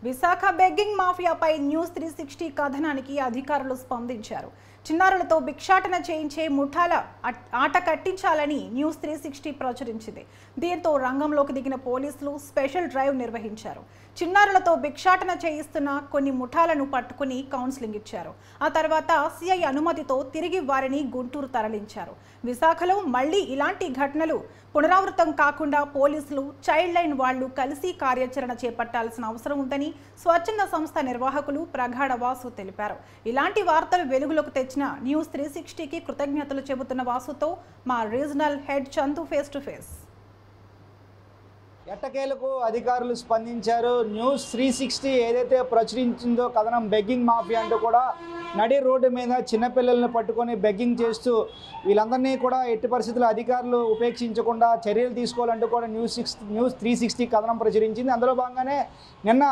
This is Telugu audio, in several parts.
విశాఖ బెగ్గింగ్ మాఫియాపై న్యూస్ 360 కథనానికి అధికారులు స్పందించారు. చిన్నారులతో భిక్షాటన చేయించే ముఠాల ఆట కట్టించాలని న్యూస్ 360 ప్రచురించింది. దీంతో రంగంలోకి దిగిన పోలీసులు స్పెషల్ డ్రైవ్ నిర్వహించారు. చిన్నారులతో భిక్షాటన చేయిస్తున్న కొన్ని ముఠాలను పట్టుకుని కౌన్సిలింగ్ ఇచ్చారు. ఆ తర్వాత సిఐ అనుమతితో తిరిగి వారిని గుంటూరు తరలించారు. విశాఖలో మళ్లీ ఇలాంటి ఘటనలు పునరావృతం కాకుండా పోలీసులు, చైల్డ్ లైన్ వాళ్లు కలిసి కార్యాచరణ చేపట్టాల్సిన అవసరం ఉందని స్వచ్ఛంద సంస్థ నిర్వాహకులు ప్రగాఢ వాసు తెలిపారు. ఇలాంటి వార్తలు వెలుగులోకి తెచ్చిన న్యూస్ 360కి కృతజ్ఞతలు చెబుతున్న వాసుతో మా regional head Chandu face to face. ఎట్టకేలకు అధికారులు స్పందించారు. న్యూస్ 360 ఏదైతే ప్రచురించిందో కథనం బెగ్గింగ్ మాఫియా అంటూ కూడా నడి రోడ్డు మీద చిన్నపిల్లల్ని పట్టుకొని బెగ్గింగ్ చేస్తూ వీళ్ళందరినీ కూడా ఎట్టి పరిస్థితుల్లో అధికారులు ఉపేక్షించకుండా చర్యలు తీసుకోవాలంటూ కూడా న్యూస్ 360 కథనం ప్రచురించింది. అందులో భాగంగానే నిన్న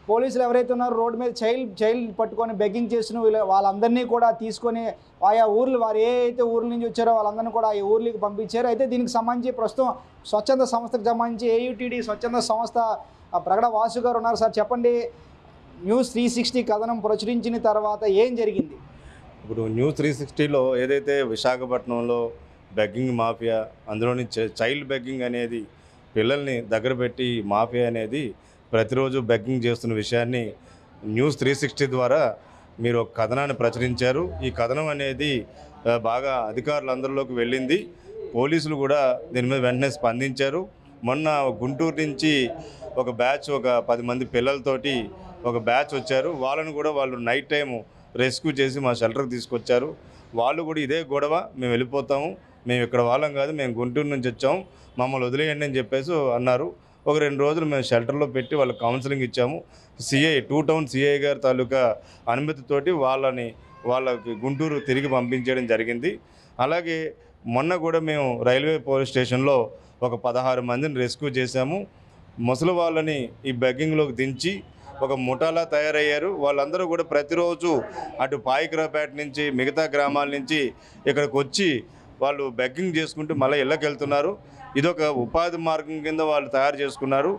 పోలీసులు ఎవరైతే ఉన్నారో రోడ్డు మీద చైల్డ్ పట్టుకొని బెగ్గింగ్ చేసిన వాళ్ళందరినీ కూడా తీసుకొని ఆయా ఊర్లు వారు ఏ అయితే ఊర్ల నుంచి వచ్చారో వాళ్ళందరినీ కూడా ఆ ఊర్లకి పంపించారు. అయితే దీనికి సంబంధించి ప్రస్తుతం స్వచ్ఛంద సంస్థకు సంబంధించి ఏయుటిడి స్వచ్ఛంద సంస్థ ప్రగడ వాసు గారు ఉన్నారు. సార్ చెప్పండి, న్యూస్ 360 కథనం ప్రచురించిన తర్వాత ఏం జరిగింది? ఇప్పుడు న్యూస్ 360లో ఏదైతే విశాఖపట్నంలో బెగ్గింగ్ మాఫియా, అందులోని చైల్డ్ బెగ్గింగ్ అనేది పిల్లల్ని దగ్గర పెట్టి మాఫియా అనేది ప్రతిరోజు బెగ్గింగ్ చేస్తున్న విషయాన్ని న్యూస్ 360 ద్వారా మీరు ఒక కథనాన్ని ప్రచురించారు. ఈ కథనం అనేది బాగా అధికారులందరిలోకి వెళ్ళింది. పోలీసులు కూడా దీని మీద వెంటనే స్పందించారు. మొన్న గుంటూరు నుంచి ఒక బ్యాచ్, ఒక 10 మంది పిల్లలతోటి ఒక బ్యాచ్ వచ్చారు. వాళ్ళను కూడా వాళ్ళు నైట్ టైము రెస్క్యూ చేసి మా షెల్టర్కి తీసుకొచ్చారు. వాళ్ళు కూడా ఇదే గొడవ, మేము వెళ్ళిపోతాము, మేము ఇక్కడ వాళ్ళం కాదు, మేము గుంటూరు నుంచి వచ్చాము, మమ్మల్ని వదిలేయండి అని చెప్పేసి అన్నారు. ఒక 2 రోజులు మేము షెల్టర్లో పెట్టి వాళ్ళకి కౌన్సిలింగ్ ఇచ్చాము. సిఐ 2 టౌన్ సిఐ గారి తాలూకా అనుమతితోటి వాళ్ళకి గుంటూరు తిరిగి పంపించడం జరిగింది. అలాగే మొన్న కూడా మేము రైల్వే పోలీస్ స్టేషన్లో ఒక 16 మందిని రెస్క్యూ చేశాము. ముసలి వాళ్ళని ఈ బెగ్గింగ్లోకి దించి ఒక ముఠాలా తయారయ్యారు. వాళ్ళందరూ కూడా ప్రతిరోజు అటు పాయికరాపేట నుంచి మిగతా గ్రామాల నుంచి ఇక్కడికి వచ్చి వాళ్ళు బెగ్గింగ్ చేసుకుంటూ మళ్ళీ ఇళ్ళకి వెళ్తున్నారు. ఇదొక ఉపాధి మార్గం కింద వాళ్ళు తయారు చేసుకున్నారు.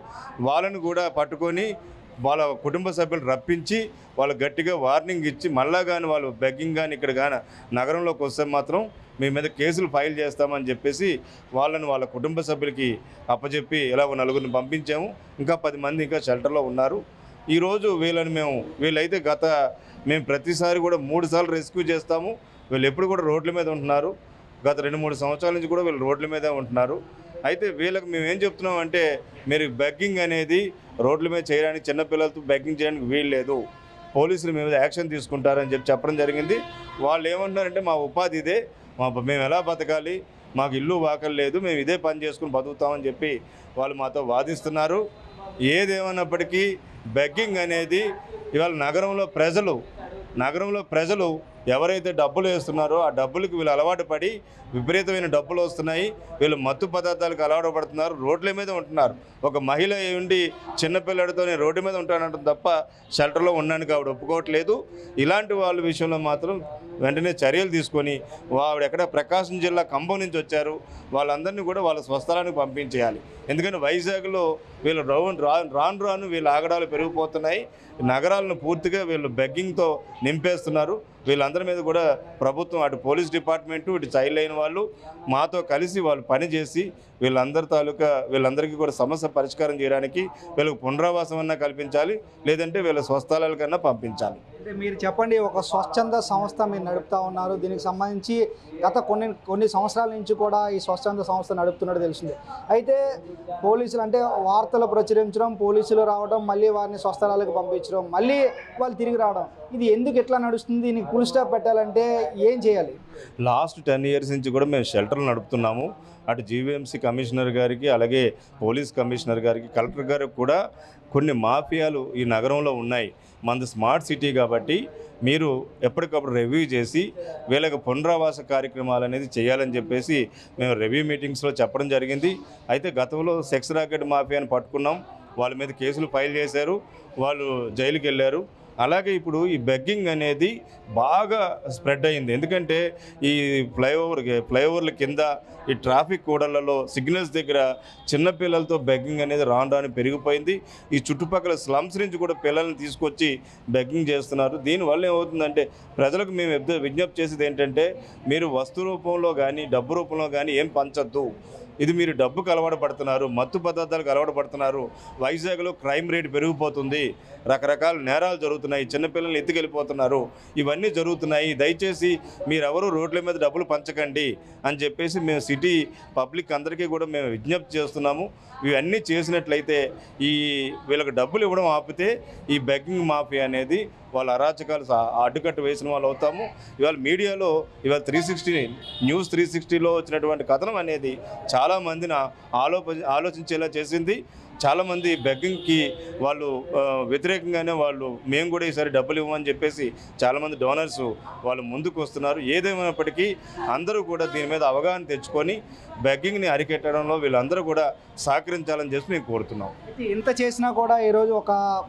వాళ్ళని కూడా పట్టుకొని వాళ్ళ కుటుంబ సభ్యులు రప్పించి వాళ్ళు గట్టిగా వార్నింగ్ ఇచ్చి మళ్ళా కానీ వాళ్ళు బెగ్గింగ్ కానీ ఇక్కడ కానీ నగరంలోకి వస్తే మాత్రం మీ మీద కేసులు ఫైల్ చేస్తామని చెప్పేసి వాళ్ళని వాళ్ళ కుటుంబ సభ్యులకి అప్పచెప్పి ఇలా 4గురిని పంపించాము. ఇంకా 10 మంది ఇంకా షెల్టర్లో ఉన్నారు. ఈరోజు వీళ్ళైతే మేము ప్రతిసారి కూడా 3 సార్లు రెస్క్యూ చేస్తాము. వీళ్ళు ఎప్పుడు కూడా రోడ్ల మీద ఉంటున్నారు. గత 2-3 సంవత్సరాల నుంచి కూడా వీళ్ళు రోడ్ల మీదే ఉంటున్నారు. అయితే వీళ్ళకి మేము ఏం చెప్తున్నాం అంటే, మీరు బెగ్గింగ్ అనేది రోడ్ల మీద చేయడానికి, చిన్నపిల్లలతో బెగ్గింగ్ చేయడానికి వీలు లేదు, పోలీసులు మీ మీద యాక్షన్ తీసుకుంటారని చెప్పడం జరిగింది. వాళ్ళు ఏమంటున్నారంటే, మా ఉపాధి ఇదే, మేము ఎలా బతకాలి, మాకు ఇల్లు వాకలు లేదు, మేము ఇదే పని చేసుకుని బతుకుతామని చెప్పి వాళ్ళు మాతో వాదిస్తున్నారు. ఏదేమన్నప్పటికీ బెగ్గింగ్ అనేది ఇవాళ నగరంలో ప్రజలు ఎవరైతే డబ్బులు వేస్తున్నారో ఆ డబ్బులకు వీళ్ళు అలవాటు పడి విపరీతమైన డబ్బులు వస్తున్నాయి. వీళ్ళు మత్తు పదార్థాలకు అలవాటు పడుతున్నారు, రోడ్ల మీద ఉంటున్నారు. ఒక మహిళ ఉండి చిన్నపిల్లడితో నేను రోడ్డు మీద ఉంటానంటుంది తప్ప షెల్టర్లో ఉండడానికి ఆవిడ ఒప్పుకోవట్లేదు. ఇలాంటి వాళ్ళ విషయంలో మాత్రం వెంటనే చర్యలు తీసుకొని ఆవిడ ఎక్కడ ప్రకాశం జిల్లా ఖమ్మం నుంచి వచ్చారు, వాళ్ళందరినీ కూడా వాళ్ళ స్వస్థలానికి పంపించేయాలి. ఎందుకంటే వైజాగ్లో వీళ్ళు రాను వీళ్ళ ఆగడాలు పెరిగిపోతున్నాయి. నగరాలను పూర్తిగా వీళ్ళు బెగ్గింగ్తో నింపేస్తున్నారు. వీళ్ళందరి మీద కూడా ప్రభుత్వం, అటు పోలీస్ డిపార్ట్మెంటు, ఇటు చైల్డ్ లైన్ వాళ్ళు మాతో కలిసి వాళ్ళు పనిచేసి వీళ్ళందరికీ కూడా సమస్య పరిష్కారం చేయడానికి వీళ్ళకి పునరావాసం అన్నా కల్పించాలి, లేదంటే వీళ్ళ స్వస్థలాల కన్నా పంపించాలి. అంటే మీరు చెప్పండి, ఒక స్వచ్ఛంద సంస్థ మీరు నడుపుతూ ఉన్నారు. దీనికి సంబంధించి గత కొన్ని సంవత్సరాల నుంచి కూడా ఈ స్వచ్ఛంద సంస్థ నడుపుతున్నట్టు తెలిసింది. అయితే పోలీసులు అంటే వార్తలు ప్రచురించడం, పోలీసులు రావడం, మళ్ళీ వారిని స్వస్థలాలకు పంపించడం, మళ్ళీ వాళ్ళు తిరిగి రావడం, ఇది ఎందుకు ఎట్లా నడుస్తుంది? దీనికి ఫుల్ స్టాప్ పెట్టాలంటే ఏం చేయాలి? లాస్ట్ 10 years నుంచి కూడా మేము షెల్టర్లు నడుపుతున్నాము. అటు జీవీఎంసీ కమిషనర్ గారికి, అలాగే పోలీస్ కమిషనర్ గారికి, కలెక్టర్ గారికి కూడా కొన్ని మాఫియాలు ఈ నగరంలో ఉన్నాయి. మనది స్మార్ట్ సిటీ కాబట్టి మీరు ఎప్పటికప్పుడు రివ్యూ చేసి వీళ్ళకి పునరావాస కార్యక్రమాలు అనేది చేయాలని చెప్పేసి మేము రివ్యూ మీటింగ్స్లో చెప్పడం జరిగింది. అయితే గతంలో సెక్స్ రాకెట్ మాఫియాని పట్టుకున్నాం, వాళ్ళ మీద కేసులు ఫైల్ చేశారు, వాళ్ళు జైలుకి వెళ్ళారు. అలాగే ఇప్పుడు ఈ బెగ్గింగ్ అనేది బాగా స్ప్రెడ్ అయింది. ఎందుకంటే ఈ ఫ్లైఓవర్ల కింద ఈ ట్రాఫిక్ కూడళ్లలో సిగ్నల్స్ దగ్గర చిన్నపిల్లలతో బెగ్గింగ్ అనేది రాను రాను పెరిగిపోయింది. ఈ చుట్టుపక్కల స్లమ్స్ నుంచి కూడా పిల్లల్ని తీసుకొచ్చి బెగ్గింగ్ చేస్తున్నారు. దీనివల్ల ఏమవుతుందంటే ప్రజలకు మేము విజ్ఞప్తి చేసేది ఏంటంటే, మీరు వస్తు రూపంలో కానీ డబ్బు రూపంలో కానీ ఏం పంచొద్దు. ఇది మీరు డబ్బుకు అలవాటు పడుతున్నారు, మత్తు పదార్థాలకు అలవాటు పడుతున్నారు. వైజాగ్లో క్రైమ్ రేట్ పెరిగిపోతుంది, రకరకాల నేరాలు జరుగుతున్నాయి, చిన్నపిల్లల్ని ఎత్తుకెళ్ళిపోతున్నారు, ఇవన్నీ జరుగుతున్నాయి. దయచేసి మీరెవరూ రోడ్ల మీద డబ్బులు పంచకండి అని చెప్పేసి మేము సిటీ పబ్లిక్ అందరికీ కూడా మేము విజ్ఞప్తి చేస్తున్నాము. ఇవన్నీ చేసినట్లయితే వీళ్ళకి డబ్బులు ఇవ్వడం ఆపితే ఈ బెగ్గింగ్ మాఫియా అనేది వాళ్ళ అరాచకాలు అడ్డుకట్టు వేసిన వాళ్ళు అవుతాము. ఇవాళ మీడియాలో ఇవాళ న్యూస్ 360లో వచ్చినటువంటి కథనం అనేది చాలామందిని ఆలోచించేలా చేసింది. చాలామంది బెగ్గింగ్కి వాళ్ళు వ్యతిరేకంగానే మేము కూడా ఈసారి డబ్బులు ఇవ్వమని చెప్పేసి చాలామంది డోనర్స్ వాళ్ళు ముందుకు వస్తున్నారు. ఏదేమైనప్పటికీ అందరూ కూడా దీని మీద అవగాహన తెచ్చుకొని బెగ్గింగ్ని అరికెట్టడంలో వీళ్ళందరూ కూడా సహకరించాలని చెప్పి మేము కోరుతున్నాం. ఇంత చేసినా కూడా ఈరోజు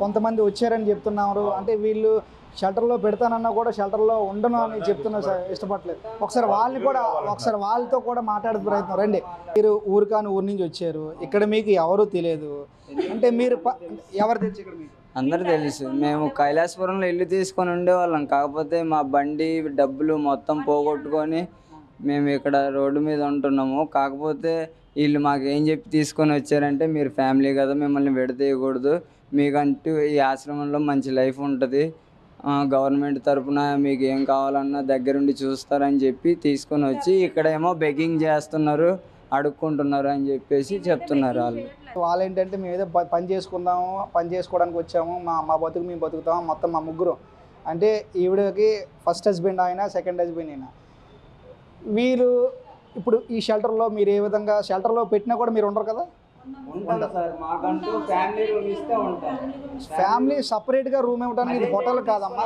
కొంతమంది వచ్చారని చెప్తున్నారు. అంటే వీళ్ళు షెల్టర్లో పెడతానన్నా కూడా షెల్టర్లో ఉండను అని చెప్తున్నా ఇష్టపడలేదు. ఒకసారి వాళ్ళతో కూడా మాట్లాడే ప్రయత్నం. రండి, మీరు ఊరు నుంచి వచ్చారు, ఇక్కడ మీకు ఎవరు తెలియదు అంటే మీరు ఎవరు తెలుసు? ఇక్కడ మీకు అందరూ తెలుసు. మేము కైలాసపురంలో ఇల్లు తీసుకొని ఉండేవాళ్ళం. కాకపోతే మా బండి డబ్బులు మొత్తం పోగొట్టుకొని మేము ఇక్కడ రోడ్డు మీద ఉంటున్నాము. కాకపోతే వీళ్ళు మాకు ఏం చెప్పి తీసుకొని వచ్చారంటే, మీరు ఫ్యామిలీ కదా, మిమ్మల్ని విడదీయకూడదు, మీకంటూ ఈ ఆశ్రమంలో మంచి లైఫ్ ఉంటుంది, గవర్నమెంట్ తరఫున మీకు ఏం కావాలన్నా దగ్గరుండి చూస్తారని చెప్పి తీసుకొని వచ్చి ఇక్కడేమో బెగ్గింగ్ చేస్తున్నారు, అడుక్కుంటున్నారు అని చెప్పేసి చెప్తున్నారు. వాళ్ళు ఏంటంటే మేము ఏదో పని చేసుకోవడానికి వచ్చాము, మా బతుకు మేము బతుకుతాము, మొత్తం మా ముగ్గురు. అంటే ఈవిడకి ఫస్ట్ హస్బెండ్ ఆయన, సెకండ్ హస్బెండ్ అయినా. వీరు ఇప్పుడు ఈ షెల్టర్లో మీరు ఏ విధంగా షెల్టర్లో పెట్టినా కూడా మీరు ఉండరు కదా? ఫ్యామిలీ సపరేట్గా రూమ్ ఇవ్వడానికి ఇది హోటల్ కాదమ్మా.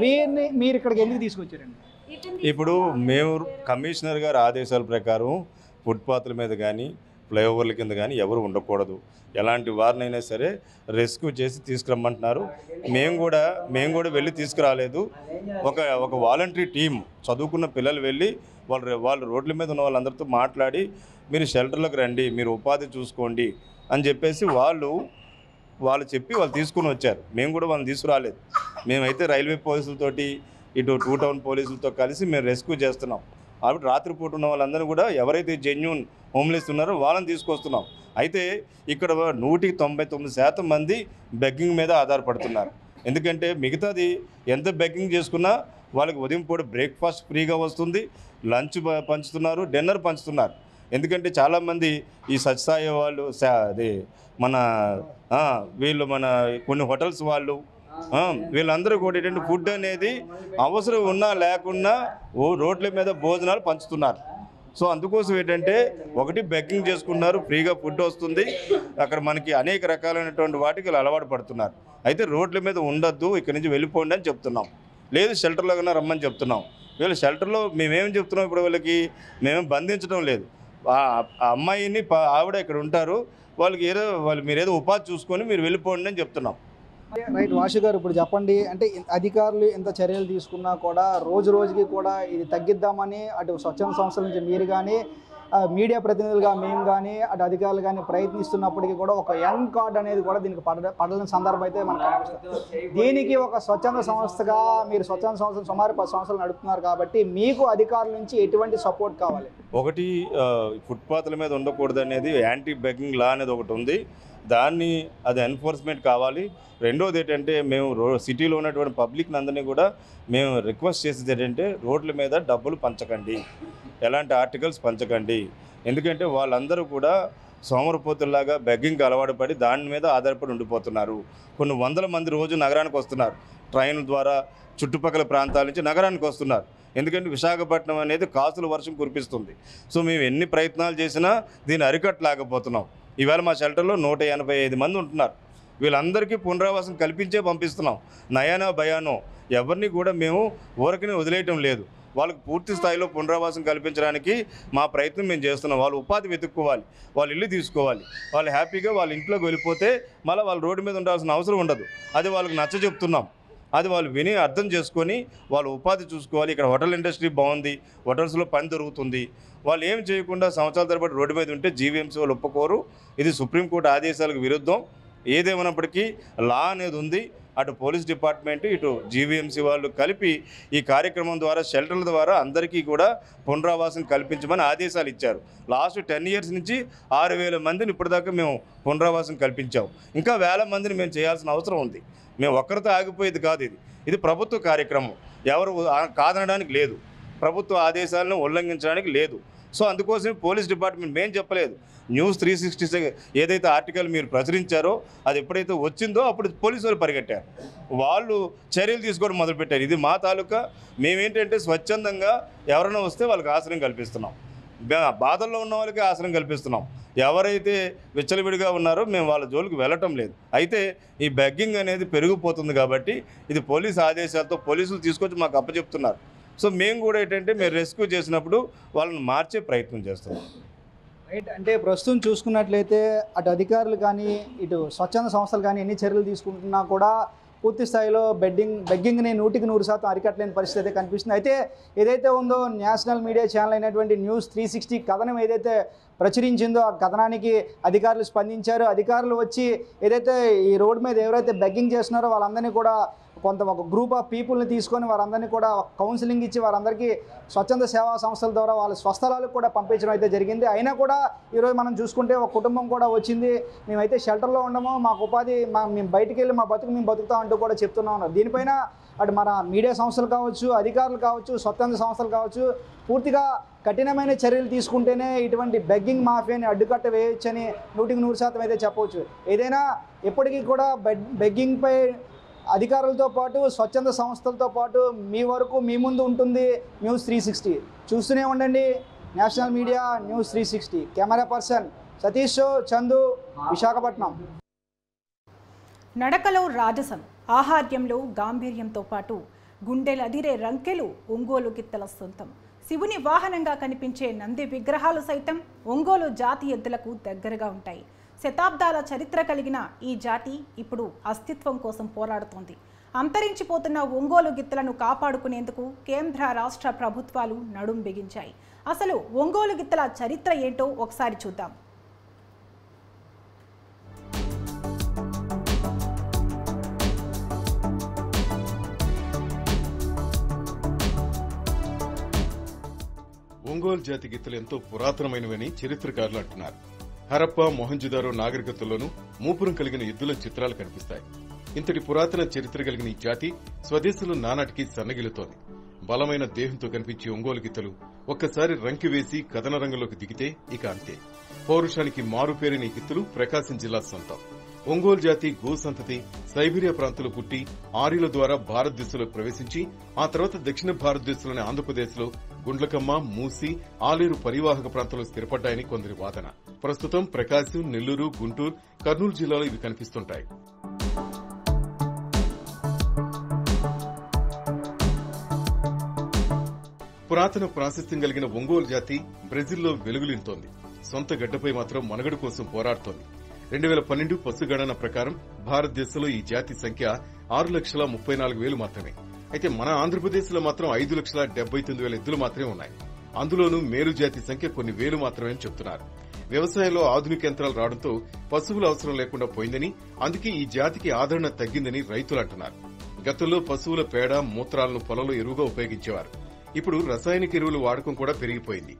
వీరిని మీరు ఇక్కడికి ఎందుకు తీసుకొచ్చారండి? ఇప్పుడు మేము కమిషనర్ గారి ఆదేశాల ప్రకారం ఫుట్పాత్ల మీద కానీ ఫ్లైఓవర్ల కింద కానీ ఎవరు ఉండకూడదు, ఎలాంటి వారినైనా సరే రెస్క్యూ చేసి తీసుకురమ్మంటున్నారు. మేము కూడా వెళ్ళి తీసుకురాలేదు. ఒక వాలంటరీ టీం, చదువుకున్న పిల్లలు వెళ్ళి వాళ్ళు రోడ్ల మీద ఉన్న వాళ్ళందరితో మాట్లాడి మీరు షెల్టర్లకు రండి, మీరు ఉపాధి చూసుకోండి అని చెప్పేసి వాళ్ళు చెప్పి వాళ్ళు తీసుకుని వచ్చారు. మేము కూడా వాళ్ళని తీసుకురాలేదు. మేమైతే రైల్వే పోలీసులతోటి ఇటు 2 టౌన్ పోలీసులతో కలిసి మేము రెస్క్యూ చేస్తున్నాం. కాబట్టి రాత్రిపూట ఉన్న వాళ్ళందరూ కూడా ఎవరైతే జెన్యూన్ హోమ్లెస్ ఉన్నారో వాళ్ళని తీసుకొస్తున్నాం. అయితే ఇక్కడ 199% మంది బెగ్గింగ్ మీద ఆధారపడుతున్నారు. ఎందుకంటే మిగతాది ఎంత బెగ్గింగ్ చేసుకున్నా వాళ్ళకి ఉదయం పూట బ్రేక్ఫాస్ట్ ఫ్రీగా వస్తుంది, లంచ్ పంచుతున్నారు, డిన్నర్ పంచుతున్నారు. ఎందుకంటే చాలామంది ఈ సత్సాయి వాళ్ళు మన కొన్ని హోటల్స్ వాళ్ళు వీళ్ళందరూ కూడా ఏంటంటే ఫుడ్ అనేది అవసరం ఉన్నా లేకున్నా రోడ్ల మీద భోజనాలు పంచుతున్నారు. సో అందుకోసం ఏంటంటే ఒకటి బెగ్గింగ్ చేసుకున్నారు, ఫ్రీగా ఫుడ్ వస్తుంది, అక్కడ మనకి అనేక రకాలైనటువంటి వాటికి అలవాటు పడుతున్నారు. అయితే రోడ్ల మీద ఉండొద్దు, ఇక్కడి నుంచి వెళ్ళిపోండి అని చెప్తున్నాం. లేదు షెల్టర్లో కన్నా రమ్మని చెప్తున్నాం. వీళ్ళు షెల్టర్లో మేమేం చెప్తున్నాం, ఇప్పుడు వీళ్ళకి మేమేం బంధించడం లేదు. ఆ అమ్మాయిని ఆవిడ ఇక్కడ ఉంటారు, మీరేదో ఉపాధి చూసుకొని మీరు వెళ్ళిపోండి అని చెప్తున్నాం. రైట్ వాసు గారు, ఇప్పుడు చెప్పండి, అంటే అధికారులు ఎంత చర్యలు తీసుకున్నా కూడా రోజుకి కూడా ఇది తగ్గిద్దామని అటు స్వచ్ఛంద సంస్థల నుంచి మీరు కానీ మీడియా ప్రతినిధులుగా మేము కానీ అటు అధికారులు కానీ ప్రయత్నిస్తున్నప్పటికీ కూడా ఒక యంగ్ కార్డ్ అనేది కూడా దీనికి పడలేని సందర్భం అయితే మనకు కనిపిస్తుంది. దీనికి ఒక స్వచ్ఛంద సంస్థగా మీరు స్వచ్ఛంద సంస్థలు సుమారు 10 సంవత్సరాలు నడుపుతున్నారు కాబట్టి మీకు అధికారుల నుంచి ఎటువంటి సపోర్ట్ కావాలి? ఒకటి, ఫుట్పాత్ల మీద ఉండకూడదు అనేది యాంటీ బెగ్గింగ్ లా అనేది ఒకటి ఉంది, అది ఎన్ఫోర్స్మెంట్ కావాలి. రెండోది ఏంటంటే మేము సిటీలో ఉన్నటువంటి పబ్లిక్ని అందరినీ కూడా మేము రిక్వెస్ట్ చేసేది ఏంటంటే రోడ్ల మీద డబ్బులు పంచకండి, ఎలాంటి ఆర్టికల్స్ పంచకండి. ఎందుకంటే వాళ్ళందరూ కూడా సోమరపోతుల్లాగా బెగ్గింగ్కి అలవాటు పడి దాని మీద ఆధారపడి ఉండిపోతున్నారు. కొన్ని వందల మంది రోజు నగరానికి వస్తున్నారు, ట్రైన్ ద్వారా చుట్టుపక్కల ప్రాంతాల నుంచి నగరానికి వస్తున్నారు. ఎందుకంటే విశాఖపట్నం అనేది కాసుల వర్షం కురిపిస్తుంది. సో మేము ఎన్ని ప్రయత్నాలు చేసినా దీన్ని అరికట్టలేకపోతున్నాం. ఇవాళ మా షెల్టర్లో 185 మంది ఉంటున్నారు. వీళ్ళందరికీ పునరావాసం కల్పించే పంపిస్తున్నాం. నయానో భయానో ఎవరిని కూడా మేము ఊరకనే వదిలేయటం లేదు. వాళ్ళకు పూర్తి స్థాయిలో పునరావాసం కల్పించడానికి మా ప్రయత్నం మేము చేస్తున్నాం. వాళ్ళు ఉపాధి వెతుక్కోవాలి, వాళ్ళు ఇల్లు తీసుకోవాలి, వాళ్ళు హ్యాపీగా వాళ్ళ ఇంట్లోకి వెళ్ళిపోతే మళ్ళీ వాళ్ళు రోడ్డు మీద ఉండాల్సిన అవసరం ఉండదు. అది వాళ్ళకి నచ్చ చెప్తున్నాం. అది వాళ్ళు విని అర్థం చేసుకొని వాళ్ళు ఉపాధి చూసుకోవాలి. ఇక్కడ హోటల్ ఇండస్ట్రీ బాగుంది, హోటల్స్లో పని దొరుకుతుంది. వాళ్ళు ఏం చేయకుండా సంవత్సరాల తరబడి రోడ్డు మీద ఉంటే జీవీఎంసీ వాళ్ళు ఒప్పుకోరు. ఇది సుప్రీంకోర్టు ఆదేశాలకు విరుద్ధం. ఏదేమైనప్పటికీ లా అనేది ఉంది. అటు పోలీస్ డిపార్ట్మెంట్, ఇటు జీవీఎంసీ వాళ్ళు కలిపి ఈ కార్యక్రమం ద్వారా షెల్టర్ల ద్వారా అందరికీ కూడా పునరావాసం కల్పించమని ఆదేశాలు ఇచ్చారు. లాస్ట్ 10 years నుంచి 6,000 మందిని ఇప్పటిదాకా మేము పునరావాసం కల్పించాం. ఇంకా వేల మందిని మేము చేయాల్సిన అవసరం ఉంది. మేము ఒక్కరితో ఆగిపోయేది కాదు. ఇది ప్రభుత్వ కార్యక్రమం. ఎవరు కాదనడానికి లేదు, ప్రభుత్వ ఆదేశాలను ఉల్లంఘించడానికి లేదు. సో అందుకోసమే పోలీస్ డిపార్ట్మెంట్ మేము చెప్పలేదు. న్యూస్ 360 ఏదైతే ఆర్టికల్ మీరు ప్రచురించారో అది ఎప్పుడైతే వచ్చిందో అప్పుడు పోలీసు వాళ్ళు పరిగెట్టారు, వాళ్ళు చర్యలు తీసుకోవడం మొదలుపెట్టారు. ఇది మా తాలూకా. మేమేంటంటే స్వచ్ఛందంగా ఎవరైనా వస్తే వాళ్ళకి ఆశ్రయం కల్పిస్తున్నాం. బాధల్లో ఉన్న వాళ్ళకి ఆశ్రయం కల్పిస్తున్నాం. ఎవరైతే విచ్చలవిడిగా ఉన్నారో మేము వాళ్ళ జోలికి వెళ్ళటం లేదు. అయితే ఈ బెగ్గింగ్ అనేది పెరిగిపోతుంది కాబట్టి ఇది పోలీసు ఆదేశాలతో పోలీసులు తీసుకొచ్చి మాకు అప్పచెప్తున్నారు. సో మేము కూడా ఏంటంటే మేము రెస్క్యూ చేసినప్పుడు వాళ్ళని మార్చే ప్రయత్నం చేస్తున్నాం. రైట్. అంటే ప్రస్తుతం చూసుకున్నట్లయితే అటు అధికారులు కానీ ఇటు స్వచ్ఛంద సంస్థలు కానీ ఎన్ని చర్యలు తీసుకుంటున్నా కూడా పూర్తి స్థాయిలో బెగ్గింగ్ని 100% అరికట్టలేని పరిస్థితి అయితే కనిపిస్తుంది. అయితే ఏదైతే ఉందో నేషనల్ మీడియా ఛానల్ అయినటువంటి న్యూస్ 360 కథనం ఏదైతే ప్రచురించిందో ఆ కథనానికి అధికారులు స్పందించారు. అధికారులు వచ్చి ఏదైతే ఈ రోడ్డు మీద ఎవరైతే బెగ్గింగ్ చేస్తున్నారో వాళ్ళందరినీ కూడా ఒక గ్రూప్ ఆఫ్ పీపుల్ని తీసుకొని వారందరినీ కూడా కౌన్సిలింగ్ ఇచ్చి వారందరికీ స్వచ్ఛంద సేవా సంస్థల ద్వారా వాళ్ళ స్వస్థలాలకు కూడా పంపించడం అయితే జరిగింది. అయినా కూడా ఈరోజు మనం చూసుకుంటే ఒక కుటుంబం కూడా వచ్చింది, మేమైతే షెల్టర్లో ఉండము, మాకు ఉపాధి మేము బయటికి వెళ్ళి మా బతుకు మేము బతుకుతాం అంటూ కూడా చెప్తున్నా ఉన్నారు. దీనిపైన అటు మన మీడియా సంస్థలు కావచ్చు, అధికారులు కావచ్చు, స్వచ్ఛంద సంస్థలు కావచ్చు పూర్తిగా కఠినమైన చర్యలు తీసుకుంటేనే ఇటువంటి బెగ్గింగ్ మాఫియాని అడ్డుకట్ట వేయొచ్చని 100% అయితే చెప్పవచ్చు. ఏదైనా ఎప్పటికీ కూడా బెగ్గింగ్పై అధికారులతో పాటు స్వచ్ఛంద సంస్థలతో పాటు మీ వరకు మీ ముందు ఉంటుంది న్యూస్ 360. చూస్తూనే ఉండండి national media news 360. Camera person Satish, Chandu, Visakhapatnam. నడకలో రాజసం, ఆహార్యంలో గాంభీర్యంతో పాటు గుండెలదిరే రంకెలు ఒంగోలు గిత్తల సొంతం. శివుని వాహనంగా కనిపించే నంది విగ్రహాలు సైతం ఒంగోలు జాతి ఎద్దులకు దగ్గరగా ఉంటాయి. శతాబ్దాల చరిత్ర కలిగిన ఈ జాతి ఇప్పుడు అస్తిత్వం కోసం పోరాడుతోంది. అంతరించిపోతున్న ఒంగోలు గిత్తలను కాపాడుకునేందుకు కేంద్ర రాష్ట్ర ప్రభుత్వాలు నడుం బిగించాయి. అసలు ఒంగోలు గిత్తల చరిత్ర ఏంటో ఒకసారి చూద్దాం. ఒంగోలు జాతి గిత్తలు ఎంతో పురాతనమైనవని చరిత్రకారులు అంటున్నారు. హరప్ప, మొహంజుదారో నాగరికతల్లోనూ మూపురం కలిగిన ఎద్దుల చిత్రాలు కనిపిస్తాయి. ఇంతటి పురాతన చరిత్ర కలిగిన ఈ జాతి స్వదేశంలో నానాటికి సన్నగిలుతోంది. బలమైన దేహంతో కనిపించే ఒంగోలు గిత్తలు ఒక్కసారి రంకి వేసి కథన రంగంలోకి దిగితే ఇక అంతే. పౌరుషానికి మారుపేరిన ఈ గిత్తలు ప్రకాశం జిల్లా సొంతం. ఒంగోలు జాతి గో సంతతి సైబీరియా ప్రాంతంలో పుట్టి ఆర్యుల ద్వారా భారతదేశంలో ప్రవేశించి ఆ తర్వాత దక్షిణ భారతదేశంలోని ఆంధ్రప్రదేశ్లో గుండ్లకమ్మ, మూసి, ఆలేరు పరివాహక ప్రాంతంలో స్థిరపడ్డాయని కొందరి వాదన. ప్రస్తుతం ప్రకాశం, నెల్లూరు, గుంటూరు, కర్నూలు జిల్లాలో ఇవి కనిపిస్తుంటాయి. పురాతన ప్రాశస్త్యం కలిగిన ఒంగోలు జాతి బ్రెజిల్లో వెలుగులింతోంది. సొంత గడ్డపై మాత్రం మనుగడ కోసం పోరాడుతోంది. 2012 పశు గణన ప్రకారం భారతదేశంలో ఈ జాతి సంఖ్య 6,34,000 మాత్రమే. అయితే మన ఆంధ్రప్రదేశ్లో మాత్రం 5,79,000 ఎద్దులు మాత్రమే ఉన్నాయి. అందులోనూ మేలు జాతి సంఖ్య కొన్ని వేలు మాత్రమే అని చెబుతున్నారు. వ్యవసాయంలో ఆధునిక యంత్రాలు రావడంతో పశువుల అవసరం లేకుండా పోయిందని, అందుకే ఈ జాతికి ఆదరణ తగ్గిందని రైతులు అంటున్నారు. గతంలో పశువుల పేడ, మూత్రాలను పొలంలో ఎరువుగా ఉపయోగించేవారు. ఇప్పుడు రసాయనిక ఎరువుల వాడకం కూడా పెరిగిపోయింది.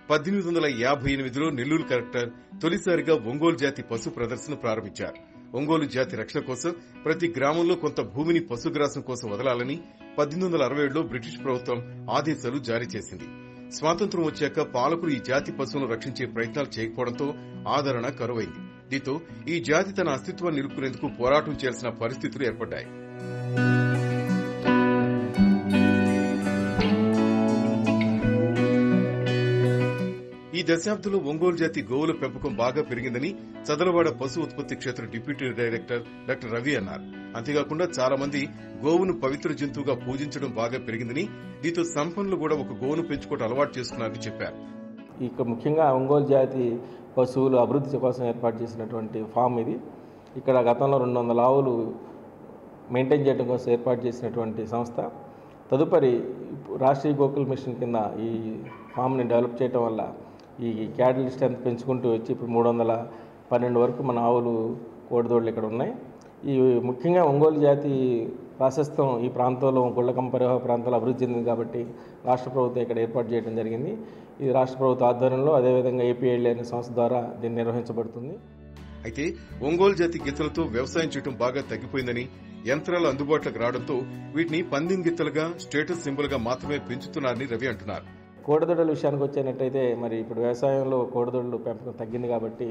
1858లో నెల్లూరు కలెక్టర్ తొలిసారిగా ఒంగోలు జాతి పశు ప్రదర్శన ప్రారంభించారు. ఒంగోలు జాతి రక్షణ కోసం ప్రతి గ్రామంలో కొంత భూమిని పశుగ్రాసం కోసం వదలాలని 1867లో బ్రిటిష్ ప్రభుత్వం ఆదేశాలు జారీ చేసింది. స్వాతంత్ర్యం వచ్చాక పాలకులు ఈ జాతి పశువులను రక్షించే ప్రయత్నాలు చేయకపోవడంతో ఆదరణ కరువైంది. దీంతో ఈ జాతి తన అస్తిత్వాన్ని నిలుపుకునేందుకు పోరాటం చేయాల్సిన పరిస్థితులు ఏర్పడ్డాయి. ఈ దశాబ్దంలో ఒంగోలు జాతి గోవుల పెంపకం బాగా పెరిగిందని చదలవాడ పశు ఉత్పత్తి క్షేత్ర డిప్యూటీ డైరెక్టర్ డాక్టర్ రవి అన్నారు. అంతేకాకుండా చాలా మంది గోవును పవిత్ర జంతువుగా పూజించడం బాగా పెరిగిందని, దీంతో సంపన్నులు కూడా ఒక గోవును పెంచుకోవడం అలవాటు చేసుకున్నారని చెప్పారు. ఇక ముఖ్యంగా ఒంగోలు జాతి పశువులు అభివృద్ధి కోసం ఏర్పాటు చేసినటువంటి ఫామ్ ఇది. ఇక్కడ గతంలో 200 ఆవులు మెయింటైన్ చేయడం కోసం ఏర్పాటు చేసినటువంటి సంస్థ. తదుపరి రాష్ట్రీయ గోకుల్ మిషన్ కింద ఈ ఫామ్ని డెవలప్ చేయడం వల్ల ఈ క్యాటిల్ స్ట్రెంత్ పెంచుకుంటూ వచ్చి ఇప్పుడు 312 వరకు మన ఆవులు కోడిదోళ్ళు ఇక్కడ ఉన్నాయి. ఈ ముఖ్యంగా ఒంగోలు జాతి ప్రాశస్త్యం ఈ ప్రాంతంలో గుళ్ళకమ్మ పరివాహ ప్రాంతాల్లో అభివృద్ధి చెందింది కాబట్టి రాష్ట్ర ప్రభుత్వం ఇక్కడ ఏర్పాటు చేయడం జరిగింది. ఇది రాష్ట్ర ప్రభుత్వ ఆధ్వర్యంలో, అదేవిధంగా ఏపీఎల్ఏ అనే సంస్థ ద్వారా దీన్ని నిర్వహించబడుతుంది. అయితే ఒంగోలు జాతి గిత్తలతో వ్యవసాయం చేయడం బాగా తగ్గిపోయిందని, యంత్రాలు అందుబాటులోకి రావడంతో వీటిని పందెం గిత్తలుగా, స్టేటస్ సింబల్గా మాత్రమే పెంచుతున్నారని రవి అంటున్నారు. కోడిదొడ్ల విషయానికి వచ్చేటట్టయితే మరి ఇప్పుడు వ్యవసాయంలో కోడిదొడ్లు పెంపకం తగ్గింది కాబట్టి,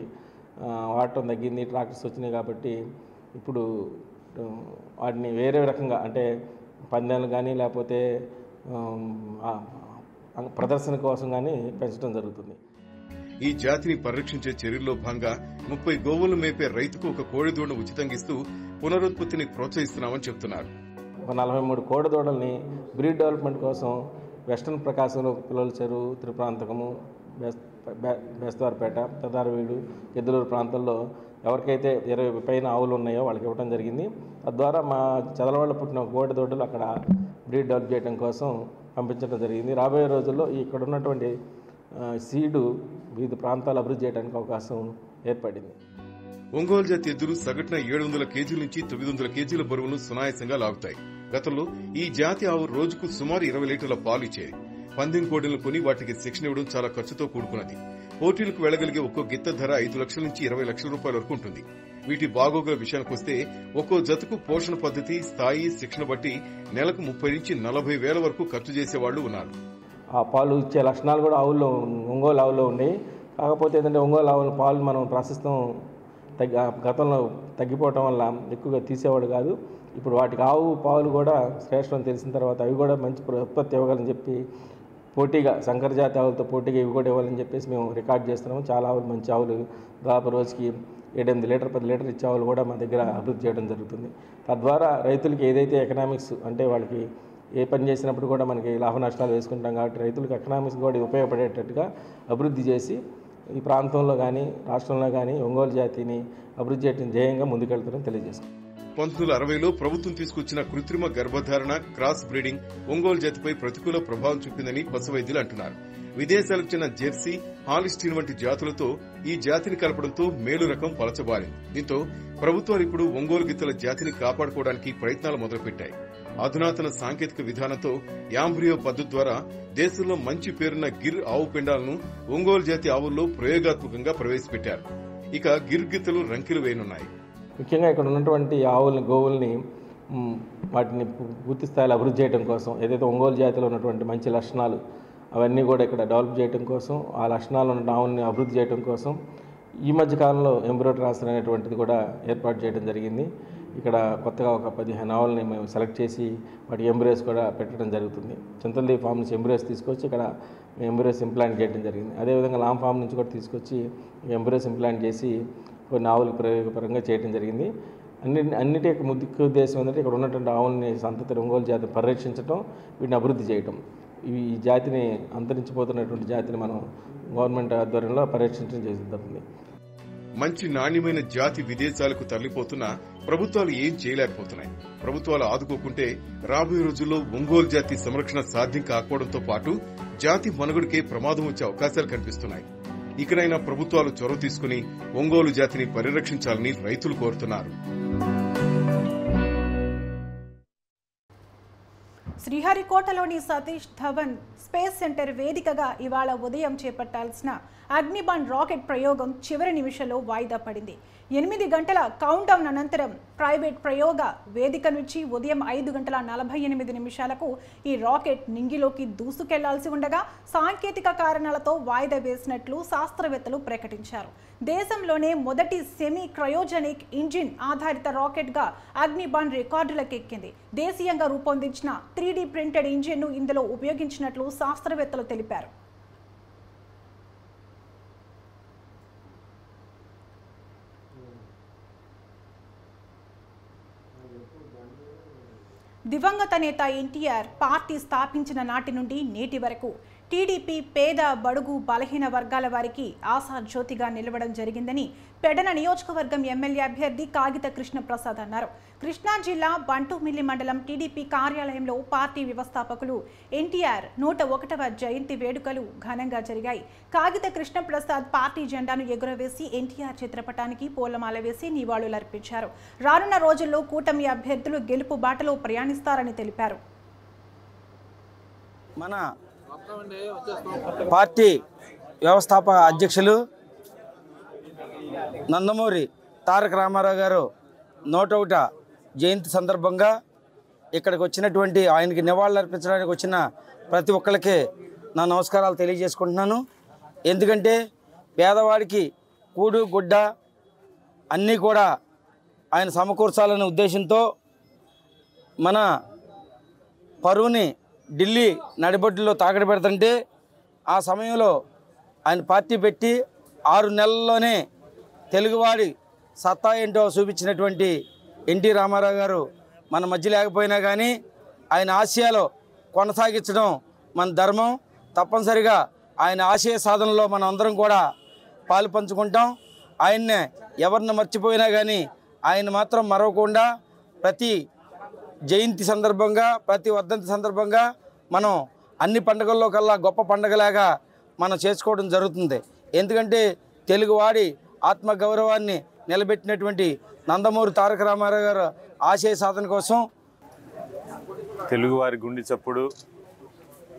వాడటం తగ్గింది, ట్రాక్టర్స్ వచ్చినాయి కాబట్టి ఇప్పుడు వాటిని వేరే రకంగా అంటే పందాలు కానీ లేకపోతే ప్రదర్శన కోసం కానీ పెంచడం జరుగుతుంది. ఈ జాతిని పరిరక్షించే చర్యల్లో భాగంగా 30 గోవులు మేపే రైతుకు ఒక కోడిదూడను ఉచితంగా ఇస్తూ పునరుత్పత్తిని ప్రోత్సహిస్తున్నామని చెబుతున్నారు. 43 కోడిదూడల్ని బ్రీడ్ డెవలప్మెంట్ కోసం వెస్టర్న్ ప్రకాశంలో పిల్లల చెరువు, త్రిప్రాంతకము, బేస్తవారపేట, తదారవీడు, ఎద్దులూరు ప్రాంతాల్లో ఎవరికైతే 20 పైన ఆవులు ఉన్నాయో వాళ్ళకి ఇవ్వడం జరిగింది. తద్వారా మా చదలవాళ్ళ పుట్టిన కోడిదూడలు అక్కడ బ్రీడ్ డెవలప్ చేయడం కోసం పంపించడం జరిగింది. రాబోయే రోజుల్లో ఇక్కడ ఉన్నటువంటి సీడు వివిధ ప్రాంతాలు అభివృద్ధి చేయడానికి అవకాశం ఏర్పడింది. ఒంగోలు జాతి ఎద్దులు సగటున 700 కేజీల నుంచి 900 కేజీల బరువును సునాయాసంగా లాగుతాయి. గతంలో ఈ జాతి ఆవు రోజుకు సుమారు 20 లీటర్ల పాలు ఇచ్చేది. పందెం కోడెలను కొని వాటికి శిక్షణ ఇవ్వడం చాలా ఖర్చుతో కూడుకున్నది. పోటీలకు వెళ్లగలిగే ఒక్కో గిత్త ధర 5 లక్షల నుంచి 20 లక్షల రూపాయల వరకు ఉంటుంది. వీటి బాగోగుల విషయానికి వస్తే ఒక్కో జతకు పోషణ పద్ధతి, స్థాయి, శిక్షణ బట్టి నెలకు 30 నుంచి 40 వేల వరకు ఖర్చు చేసేవాళ్లు ఉన్నారు. ఆ పాలు ఇచ్చే లక్షణాలు కూడా ఆవుల్లో, ఒంగోలు ఆవుల్లో ఉన్నాయి. కాకపోతే ఏంటంటే ఒంగోలు ఆవుల పాలు మనం ప్రస్తుతం గతంలో తగ్గిపోవటం వల్ల ఎక్కువగా తీసేవాడు కాదు. ఇప్పుడు వాటికి ఆవు పాలు కూడా శ్రేష్టం తెలిసిన తర్వాత అవి కూడా మంచి ఉత్పత్తి ఇవ్వగలని చెప్పి పోటీగా సంకర జాతి ఆవులతో పోటీగా ఇవి కూడా ఇవ్వాలని చెప్పేసి మేము రికార్డ్ చేస్తున్నాము. చాలా ఆవులు, మంచి ఆవులు, దాదాపు రోజుకి 7-8 లీటర్ 10 లీటర్ ఇచ్చే ఆవులు కూడా మా దగ్గర అభివృద్ధి చేయడం జరుగుతుంది. తద్వారా రైతులకి ఏదైతే ఎకనామిక్స్ అంటే వాళ్ళకి ఏ పని చేసినప్పుడు కూడా మనకి లాభ నష్టాలు వేసుకుంటాం కాబట్టి రైతులకు ఎకనామిక్స్ కూడా ఉపయోగపడేటట్టుగా అభివృద్ధి చేసి ఈ ప్రాంతంలో కానీ రాష్ట్రంలో కానీ ఒంగోలు జాతిని అభివృద్ధి చేయడం ధ్యేయంగా ముందుకెళ్తారని తెలియజేసుకుంటాం. 1960లో ప్రభుత్వం తీసుకొచ్చిన కృత్రిమ గర్భధారణ, క్రాస్ బ్రీడింగ్ ఒంగోలు జాతిపై ప్రతికూల ప్రభావం చూపిందని పశు వైద్యులు అంటున్నారు. విదేశాలకు చెందిన జెర్సీ, హాలిస్టీన్ వంటి జాతులతో ఈ జాతిని కలపడంతో మేలు రకం పలచబారింది. దీంతో ప్రభుత్వాలు ఇప్పుడు ఒంగోలు గిత్తల జాతిని కాపాడుకోవడానికి ప్రయత్నాలు మొదలుపెట్టాయి. అధునాతన సాంకేతిక విధానంతో యాంబ్రియో పద్ధతి ద్వారా దేశంలో మంచి పేరున్న గిర్ ఆవు పిండాలను ఒంగోలు జాతి ఆవుల్లో ప్రయోగాత్మకంగా ప్రవేశపెట్టారు. ఇక గిర్ గిత్తలు రంకెలు వేయనున్నాయి. ముఖ్యంగా ఇక్కడ ఉన్నటువంటి ఆవుల్ని, గోవుల్ని వాటిని పూర్తి స్థాయిలో అభివృద్ధి చేయడం కోసం, ఏదైతే ఒంగోలు జాతిలో ఉన్నటువంటి మంచి లక్షణాలు అవన్నీ కూడా ఇక్కడ డెవలప్ చేయడం కోసం, ఆ లక్షణాలు ఉన్న ఆవుల్ని అభివృద్ధి చేయడం కోసం ఈ మధ్య కాలంలో ఎంబ్రియో ట్రాన్స్ఫర్ అనేటువంటిది కూడా ఏర్పాటు చేయడం జరిగింది. ఇక్కడ కొత్తగా ఒక 15 ఆవులని మేము సెలెక్ట్ చేసి వాటి ఎంబ్రియోస్ కూడా పెట్టడం జరుగుతుంది. చింతలదేవి ఫామ్ నుంచి ఎంబ్రియోస్ తీసుకొచ్చి ఇక్కడ ఎంబ్రియోస్ ఇంప్లాంట్ చేయడం జరిగింది. అదేవిధంగా లామ్ ఫామ్ నుంచి కూడా తీసుకొచ్చి ఎంబ్రియోస్ ఇంప్లాంట్ చేసి కొన్ని ఆవులకు ప్రయోగపరంగా చేయడం జరిగింది. అన్నిటి ముఖ్య ఉద్దేశం ఏంటంటే ఇక్కడ ఉన్నటువంటి ఆవులని సంతతి ఒంగోలు జాతిని పరిరక్షించడం, వీటిని అభివృద్ధి చేయడం. ఈ జాతిని అంతరించిపోతున్నటువంటి జాతిని మనం గవర్నమెంట్ ఆధ్వర్యంలో పరిరక్షించడం జరుగుతుంది. మంచి నాణ్యమైన జాతి విదేశాలకు తరలిపోతున్నా ప్రభుత్వాలు ఏం చేయలేకపోతున్నాయి. ప్రభుత్వాలు ఆదుకోకుంటే రాబోయే రోజుల్లో ఒంగోలు జాతి సంరక్షణ సాధ్యం కాకపోవడంతో పాటు జాతి మనుగడకే ప్రమాదం వచ్చే అవకాశాలు కనిపిస్తున్నాయి. ఇకనైనా ప్రభుత్వాలు చొరవ తీసుకుని ఒంగోలు జాతిని పరిరక్షించాలని రైతులు కోరుతున్నారు. శ్రీహరికోటలోని సతీష్ ధవన్ స్పేస్ సెంటర్ వేదికగా ఇవాళ ఉదయం చేపట్టాల్సిన అగ్నిబాణ్ రాకెట్ ప్రయోగం చివరి నిమిషంలో వాయిదా పడింది. 8 గంటల కౌంట్డౌన్ అనంతరం ప్రైవేట్ ప్రయోగ వేదిక నుంచి ఉదయం 5:48 ఈ రాకెట్ నింగిలోకి దూసుకెళ్లాల్సి ఉండగా సాంకేతిక కారణాలతో వాయిదా వేసినట్లు శాస్త్రవేత్తలు ప్రకటించారు. దేశంలోనే మొదటి సెమీ క్రయోజెనిక్ ఇంజిన్ ఆధారిత రాకెట్గా అగ్నిబాణ్ రికార్డులకెక్కింది. దేశీయంగా రూపొందించిన 3D ప్రింటెడ్ ఇంజిన్ను ఇందులో ఉపయోగించినట్లు శాస్త్రవేత్తలు తెలిపారు. దివంగత నేత ఎన్టీఆర్ పార్టీ స్థాపించిన నాటి నుండి నేటి వరకు టీడీపీ పేద బడుగు బలహీన వర్గాల వారికి ఆశాజ్యోతిగా నిలవడం జరిగిందని పెడన నియోజకవర్గం ఎమ్మెల్యే అభ్యర్థి కాగిత కృష్ణప్రసాద్ అన్నారు. కృష్ణా జిల్లా బంటుమిల్లి మండలం టీడీపీ కార్యాలయంలో పార్టీ వ్యవస్థాపకులు ఎన్టీఆర్ 101వ జయంతి వేడుకలు ఘనంగా జరిగాయి. కాగిత కృష్ణప్రసాద్ పార్టీ జెండాను ఎగురవేసి ఎన్టీఆర్ చిత్రపటానికి పూలమాల వేసి నివాళులర్పించారు. రానున్న రోజుల్లో కూటమి అభ్యర్థులు గెలుపు బాటలో ప్రయాణిస్తారని తెలిపారు. మన పార్టీ వ్యవస్థాపక అధ్యక్షులు నందమూరి తారక రామారావు గారు 101వ జయంతి సందర్భంగా ఇక్కడికి వచ్చినటువంటి ఆయనకి నివాళులు అర్పించడానికి వచ్చిన ప్రతి ఒక్కరికి నా నమస్కారాలు తెలియజేసుకుంటున్నాను. ఎందుకంటే పేదవాడికి కూడు గుడ్డ అన్నీ కూడా ఆయన సమకూర్చాలనే ఉద్దేశంతో మన పరువుని ఢిల్లీ నడిబొడ్డులో తాకడ పెడుతుంటే ఆ సమయంలో ఆయన పార్టీ పెట్టి 6 నెలల్లోనే తెలుగువాడి సత్తా ఏంటో చూపించినటువంటి ఎన్టీ రామారావు గారు మన మధ్య లేకపోయినా కానీ ఆయన ఆశయాలు కొనసాగించడం మన ధర్మం. తప్పనిసరిగా ఆయన ఆశయ సాధనలో మనం అందరం కూడా పాలు పంచుకుంటాం. ఆయన్నే ఎవరిని మర్చిపోయినా కానీ ఆయన మాత్రం మరవకుండా ప్రతి జయంతి సందర్భంగా ప్రతి వర్ధంతి సందర్భంగా మనం అన్ని పండుగల్లో కల్లా గొప్ప పండుగలాగా మనం చేసుకోవడం జరుగుతుంది. ఎందుకంటే తెలుగువాడి ఆత్మగౌరవాన్ని నిలబెట్టినటువంటి నందమూరి తారక రామారావు గారు ఆశయ సాధన కోసం తెలుగువారి గుండె చప్పుడు,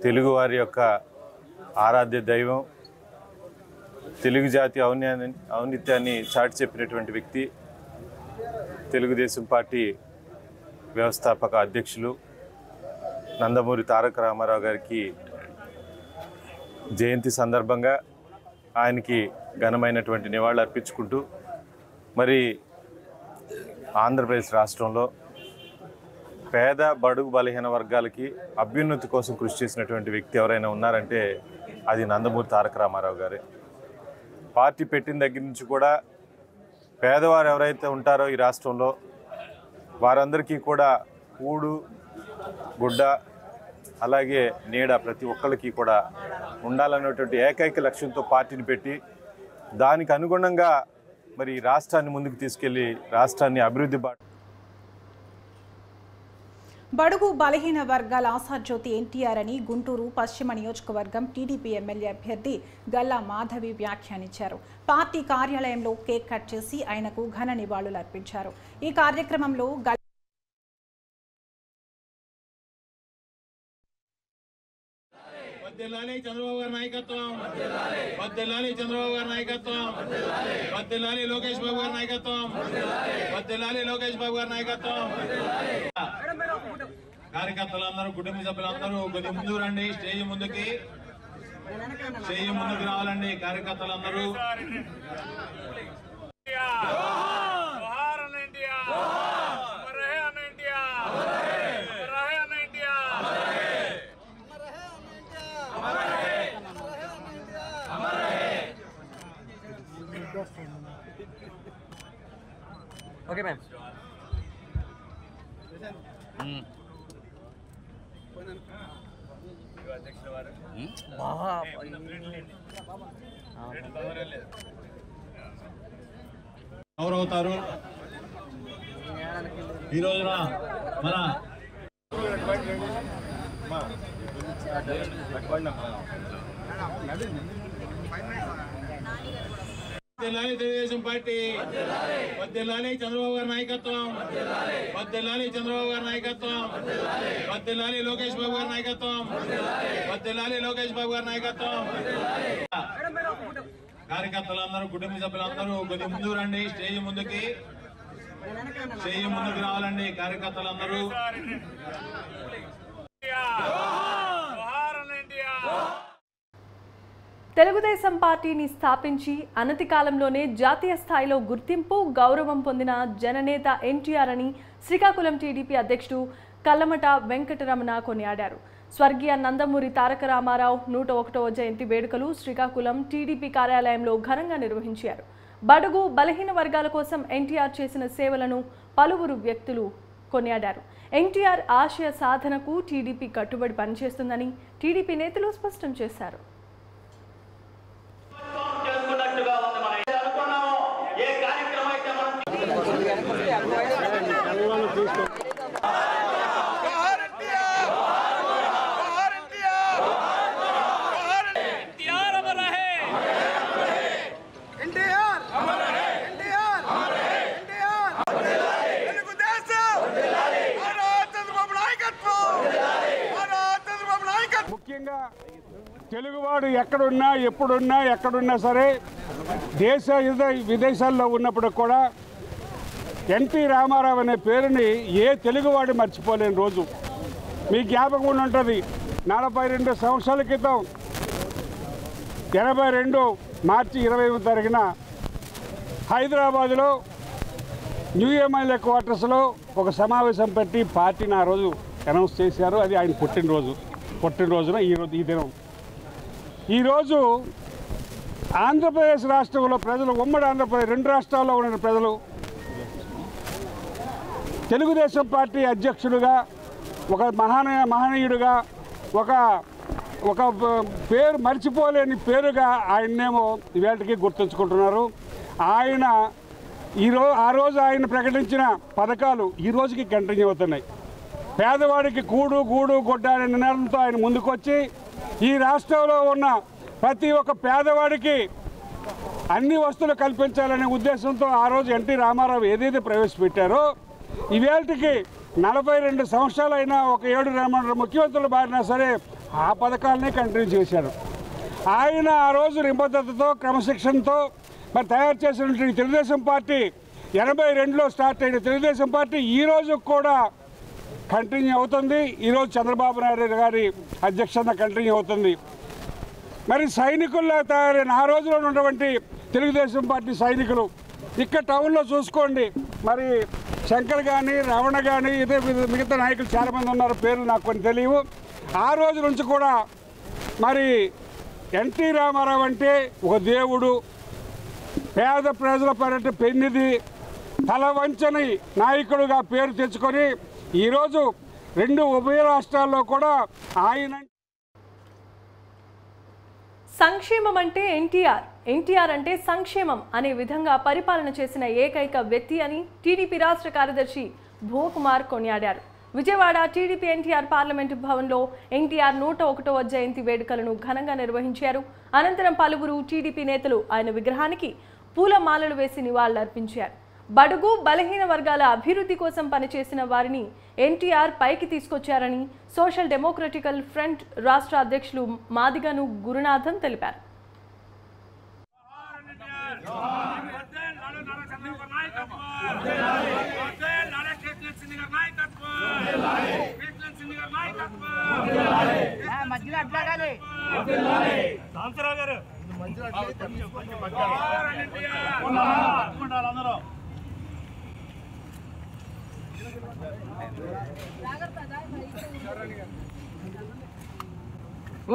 తెలుగువారి యొక్క ఆరాధ్య దైవం, తెలుగు జాతి ఔన్నత్యాన్ని చాటి చెప్పినటువంటి వ్యక్తి, తెలుగుదేశం పార్టీ వ్యవస్థాపక అధ్యక్షులు నందమూరి తారక రామారావు గారికి జయంతి సందర్భంగా ఆయనకి ఘనమైనటువంటి నివాళులు అర్పించుకుంటూ మరి ఆంధ్రప్రదేశ్ రాష్ట్రంలో పేద బడుగు బలహీన వర్గాలకి అభ్యున్నతి కోసం కృషి చేసినటువంటి వ్యక్తి ఎవరైనా ఉన్నారంటే అది నందమూరి తారక రామారావు గారే. పార్టీ పెట్టిన దగ్గర నుంచి కూడా పేదవారు ఎవరైతే ఉంటారో ఈ రాష్ట్రంలో వారందరికీ కూడా కూడు గుడ్డ అలాగే నీడ ప్రతి ఒక్కరికి కూడా ఉండాలనేటువంటి ఏకైక లక్ష్యంతో పార్టీని పెట్టి దానికి అనుగుణంగా మరి రాష్ట్రాన్ని ముందుకు తీసుకెళ్లి రాష్ట్రాన్ని అభివృద్ధి బడుగు బలహీన వర్గాల ఆశాజ్యోతి ఎన్టీఆర్ అని గుంటూరు పశ్చిమ నియోజకవర్గం టీడీపీ ఎమ్మెల్యే అభ్యర్థి గల్లా మాధవి వ్యాఖ్యానించారు. పార్టీ కార్యాలయంలో కేక్ కట్ చేసి ఆయనకు ఘన నివాళులు అర్పించారు. ఈ కార్యక్రమంలో చంద్రబాబు గారి నాయకత్వం, చంద్రబాబు గారి నాయకత్వం, లోకేష్ బాబు గారి నాయకత్వం, లోకేష్ బాబు గారి నాయకత్వం. కార్యకర్తలందరూ కుటుంబ సభ్యులందరూ కొద్దిగా ముందుకు రండి. స్టేజ్ ముందుకు రావాలండి కార్యకర్తలందరూ. Okay ma'am. ఎవరవుతారు ఈ రోజున మన తెలుగుదేశం పార్టీ, చంద్రబాబు గారి నాయకత్వం, చంద్రబాబు గారి నాయకత్వం, లోకేష్ బాబు గారి నాయకత్వం, లోకేష్ బాబు గారి నాయకత్వం. కార్యకర్తలందరూ కుటుంబ సభ్యులందరూ కొద్దిగా ముందుకు రండి. స్టేజ్ ముందుకు రావాలండి కార్యకర్తలందరూ. తెలుగుదేశం పార్టీని స్థాపించి అనతి కాలంలోనే జాతీయ స్థాయిలో గుర్తింపు గౌరవం పొందిన జననేత ఎన్టీఆర్ అని శ్రీకాకుళం టీడీపీ అధ్యక్షుడు కల్లమట వెంకటరమణ కొనియాడారు. స్వర్గీయ నందమూరి తారక రామారావు 101వ జయంతి వేడుకలు శ్రీకాకుళం టీడీపీ కార్యాలయంలో ఘనంగా నిర్వహించారు. బడుగు బలహీన వర్గాల కోసం ఎన్టీఆర్ చేసిన సేవలను పలువురు వ్యక్తులు కొనియాడారు. ఎన్టీఆర్ ఆశయ సాధనకు టీడీపీ కట్టుబడి పనిచేస్తుందని టీడీపీ నేతలు స్పష్టం చేశారు. ముఖ్యంగా తెలుగువాడు ఎక్కడున్నా సరే దేశ విదేశాల్లో ఉన్నప్పుడు కూడా ఎన్టీ రామారావు అనే పేరుని ఏ తెలుగువాడు మర్చిపోలేని రోజు. మీ జ్ఞాపకం ఉంటుంది, 42 సంవత్సరాల క్రితం 82 మార్చి 20వ తారీఖున హైదరాబాదులో న్యూ ఎమ్మెల్యే క్వార్టర్స్లో ఒక సమావేశం పెట్టి పార్టీని ఆ రోజు అనౌన్స్ చేశారు. అది ఆయన పుట్టినరోజున ఈ దినం. ఈరోజు ఆంధ్రప్రదేశ్ రాష్ట్రంలో ప్రజలు, ఉమ్మడి ఆంధ్రప్రదేశ్ 2 రాష్ట్రాల్లో ఉన్న ప్రజలు తెలుగుదేశం పార్టీ అధ్యక్షుడిగా, ఒక మహనీయుడిగా, ఒక పేరు మర్చిపోలేని పేరుగా ఆయన్నేమో ఇవాళకి గుర్తుంచుకుంటున్నారు. ఆయన ఆ రోజు ఆయన ప్రకటించిన పథకాలు ఈ రోజుకి కంటిన్యూ అవుతున్నాయి. పేదవాడికి కూడు గుడ్డ అనే నినాదంతో ఆయన ముందుకొచ్చి ఈ రాష్ట్రంలో ఉన్న ప్రతి ఒక్క పేదవాడికి అన్ని వస్తువులు కల్పించాలనే ఉద్దేశంతో ఆ రోజు ఎన్టీ రామారావు ఏదైతే ప్రవేశపెట్టారో ఇవేళకి 42 సంవత్సరాలైనా ఒక 7 ముఖ్యమంత్రులు మారినా సరే ఆ పథకాలనే కంటిన్యూ చేశారు. ఆయన ఆ రోజు నిబద్ధతతో, క్రమశిక్షణతో మరి తయారు చేసినటువంటి తెలుగుదేశం పార్టీ 82లో స్టార్ట్ అయిన తెలుగుదేశం పార్టీ ఈ రోజు కూడా కంటిన్యూ అవుతుంది. ఈరోజు చంద్రబాబు నాయుడు గారి అధ్యక్షత కంటిన్యూ అవుతుంది. మరి సైనికుల్లో తయారైన ఆ రోజులో ఉన్నటువంటి తెలుగుదేశం పార్టీ సైనికులు ఇక్కడ టౌన్లో చూసుకోండి. మరి శంకర్ కానీ, రమణ కానీ, ఇదే మిగతా నాయకులు చాలామంది ఉన్నారు, పేర్లు నాకు కొన్ని తెలియవు. ఆ రోజు నుంచి కూడా మరి ఎన్టీ రామారావు అంటే ఒక దేవుడు, పేద ప్రజల పర్యట పెన్నిది, తల వంచని నాయకుడుగా పేరు తెచ్చుకొని ఈరోజు 2 ఉభయ రాష్ట్రాల్లో కూడా ఆయన సంక్షేమం అంటే ఎన్టీఆర్ అంటే సంక్షేమం అనే విధంగా పరిపాలన చేసిన ఏకైక వ్యక్తి అని టీడీపీ రాష్ట్ర కార్యదర్శి భువకుమార్ కొనియాడారు. విజయవాడ టీడీపీ ఎన్టీఆర్ పార్లమెంటు భవన్లో ఎన్టీఆర్ 101వ జయంతి వేడుకలను ఘనంగా నిర్వహించారు. అనంతరం పలువురు టీడీపీ నేతలు ఆయన విగ్రహానికి పూలమాలలు వేసి నివాళులర్పించారు. బడుగు బలహీన వర్గాల అభివృద్ధి కోసం పనిచేసిన వారిని ఎన్టీఆర్ పైకి తీసుకొచ్చారని సోషల్ డెమోక్రటికల్ ఫ్రంట్ రాష్ట్ర అధ్యక్షులు మాదిగను గురునాథన్ తెలిపారు.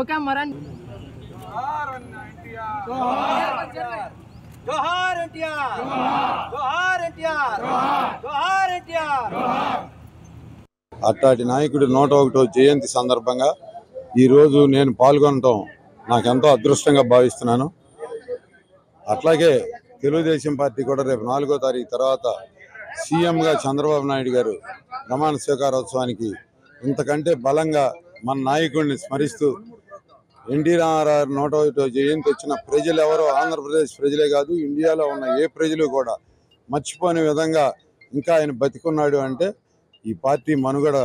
ఓకే మరన్ జోహార్ ఎన్టీఆర్, జోహార్ ఎన్టీఆర్, జోహార్ ఎన్టీఆర్. అట్లాంటి నాయకుడి 101వ జయంతి సందర్భంగా ఈరోజు నేను పాల్గొనటం నాకెంతో అదృష్టంగా భావిస్తున్నాను. అట్లాగే తెలుగుదేశం పార్టీ కూడా రేపు 4వ తారీఖు తర్వాత సీఎంగా చంద్రబాబు నాయుడు గారు ప్రమాణ స్వీకారోత్సవానికి ఇంతకంటే బలంగా మన నాయకుడిని స్మరిస్తూ ఎన్టీ రామారావు 101వ జయంతి వచ్చిన ప్రజలు ఎవరో ఆంధ్రప్రదేశ్ ప్రజలే కాదు, ఇండియాలో ఉన్న ఏ ప్రజలు కూడా మర్చిపోని విధంగా ఇంకా ఆయన బతికున్నాడు అంటే ఈ పార్టీ మనుగడ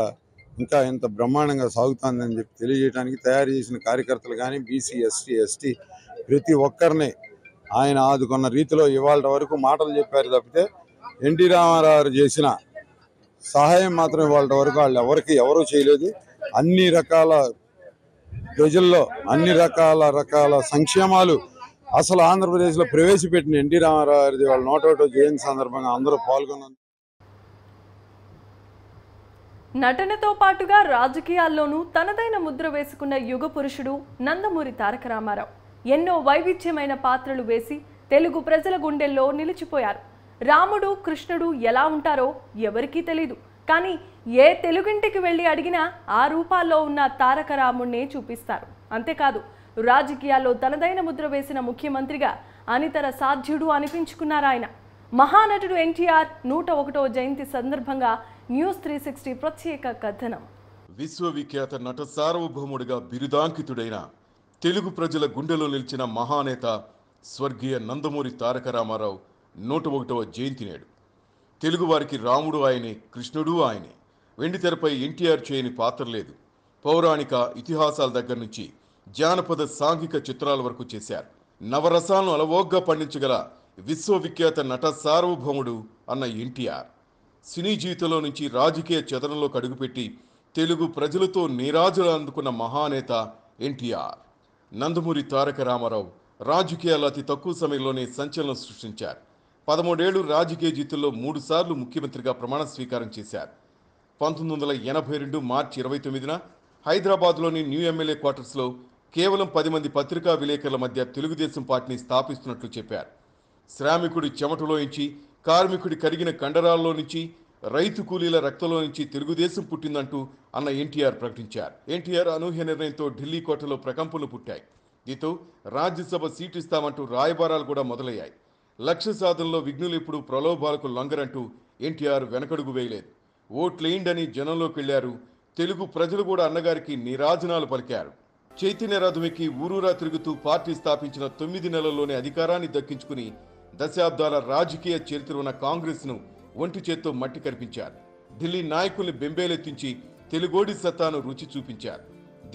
ఇంకా ఇంత బ్రహ్మాండంగా సాగుతుందని చెప్పి తెలియజేయడానికి తయారు చేసిన కార్యకర్తలు కానీ, బీసీ, ఎస్టీ, ఎస్టీ ప్రతి ఒక్కరిని ఆయన ఆదుకున్న రీతిలో ఇవాళ వరకు మాటలు చెప్పారు తప్పితే ఎన్టీ రామారావు చేసిన సహాయం మాత్రం ఇవాళ వరకు వాళ్ళు ఎవరు చేయలేదు. అన్ని రకాల ప్రజల్లో అన్ని రకాల సంక్షేమాలు అసలు ఆంధ్రప్రదేశ్లో ప్రవేశపెట్టిన ఎన్టీ రామారావు వాళ్ళ 101వ జయంతి సందర్భంగా అందరూ పాల్గొన్నారు. నటనతో పాటుగా రాజకీయాల్లోనూ తనదైన ముద్ర వేసుకున్న యుగ పురుషుడు నందమూరి తారక రామారావు ఎన్నో వైవిధ్యమైన పాత్రలు వేసి తెలుగు ప్రజల గుండెల్లో నిలిచిపోయారు. రాముడు, కృష్ణుడు ఎలా ఉంటారో ఎవరికీ తెలీదు. కానీ ఏ తెలుగింటికి వెళ్ళి అడిగినా ఆ రూపాల్లో ఉన్న తారక రాముడినే చూపిస్తారు. అంతేకాదు రాజకీయాల్లో తనదైన ముద్ర వేసిన ముఖ్యమంత్రిగా అనితర సాధ్యుడు అనిపించుకున్నారు ఆయన. మహానటుడు ఎన్టీఆర్ 101వ జయంతి సందర్భంగా న్యూస్ 360 ప్రత్యేక కథనం. విశ్వవిఖ్యాత నట సార్వభౌముడిగా బిరుదాంకితుడైన తెలుగు ప్రజల గుండెలో నిలిచిన మహానేత స్వర్గీయ నందమూరి తారక రామారావు 101వ జయంతి నేడు. తెలుగువారికి రాముడు ఆయనే, కృష్ణుడు ఆయనే. వెండితెరపై ఎన్టీఆర్ చేయని పాత్ర లేదు. పౌరాణిక ఇతిహాసాల దగ్గర నుంచి జానపద సాంఘిక చిత్రాల వరకు చేశారు. నవరసాలను అలవోగ్గా పండించగల విశ్వవిఖ్యాత నట సార్వభౌముడు అన్న ఎన్టీఆర్ సినీ జీవితంలో నుంచి రాజకీయ చదరంలో అడుగుపెట్టి తెలుగు ప్రజలతో నీరాజులు అందుకున్న మహానేత ఎన్టీఆర్. నందమూరి తారక రామారావు రాజకీయాలు అతి తక్కువ సమయంలోనే సంచలనం సృష్టించారు. 13 ఏళ్లు రాజకీయ జీవితంలో 3 సార్లు ముఖ్యమంత్రిగా ప్రమాణ స్వీకారం చేశారు. 1982 మార్చి 29న హైదరాబాద్లోని న్యూ ఎమ్మెల్యే క్వార్టర్స్లో కేవలం 10 మంది పత్రికా విలేకరుల మధ్య తెలుగుదేశం పార్టీని స్థాపిస్తున్నట్లు చెప్పారు. శ్రామికుడి చెమటలో నుంచి, కార్మికుడి కరిగిన కండరాల్లో నుంచి, రైతు కూలీల రక్తంలో నుంచి తెలుగుదేశం పుట్టిందంటూ అన్న ఎన్టీఆర్ ప్రకటించారు. ఎన్టీఆర్ అనూహ్య నిర్ణయంతో ఢిల్లీ కోటలో ప్రకంపనలు పుట్టాయి. దీంతో రాజ్యసభ సీటు ఇస్తామంటూ రాయబారాలు కూడా మొదలయ్యాయి. లక్ష్య సాధనలో విఘ్నులు ఇప్పుడు ప్రలోభాలకు లొంగరంటూ ఎన్టీఆర్ వెనకడుగు వేయలేదు. ఓట్లేండని జనంలోకి వెళ్లారు. తెలుగు ప్రజలు కూడా అన్నగారికి నీరాజనాలు పలికారు. చైతన్య రథమెక్కి ఊరూరా తిరుగుతూ పార్టీ స్థాపించిన 9 నెలల్లోనే అధికారాన్ని దక్కించుకుని దశాబ్దాల రాజకీయ చరిత్ర ఉన్న కాంగ్రెస్ను ఒంటి చేత్తో మట్టి కనిపించారు. ఢిల్లీ నాయకుల్ని బెంబేలెత్తించి తెలుగోడి సత్తాను రుచి చూపించారు.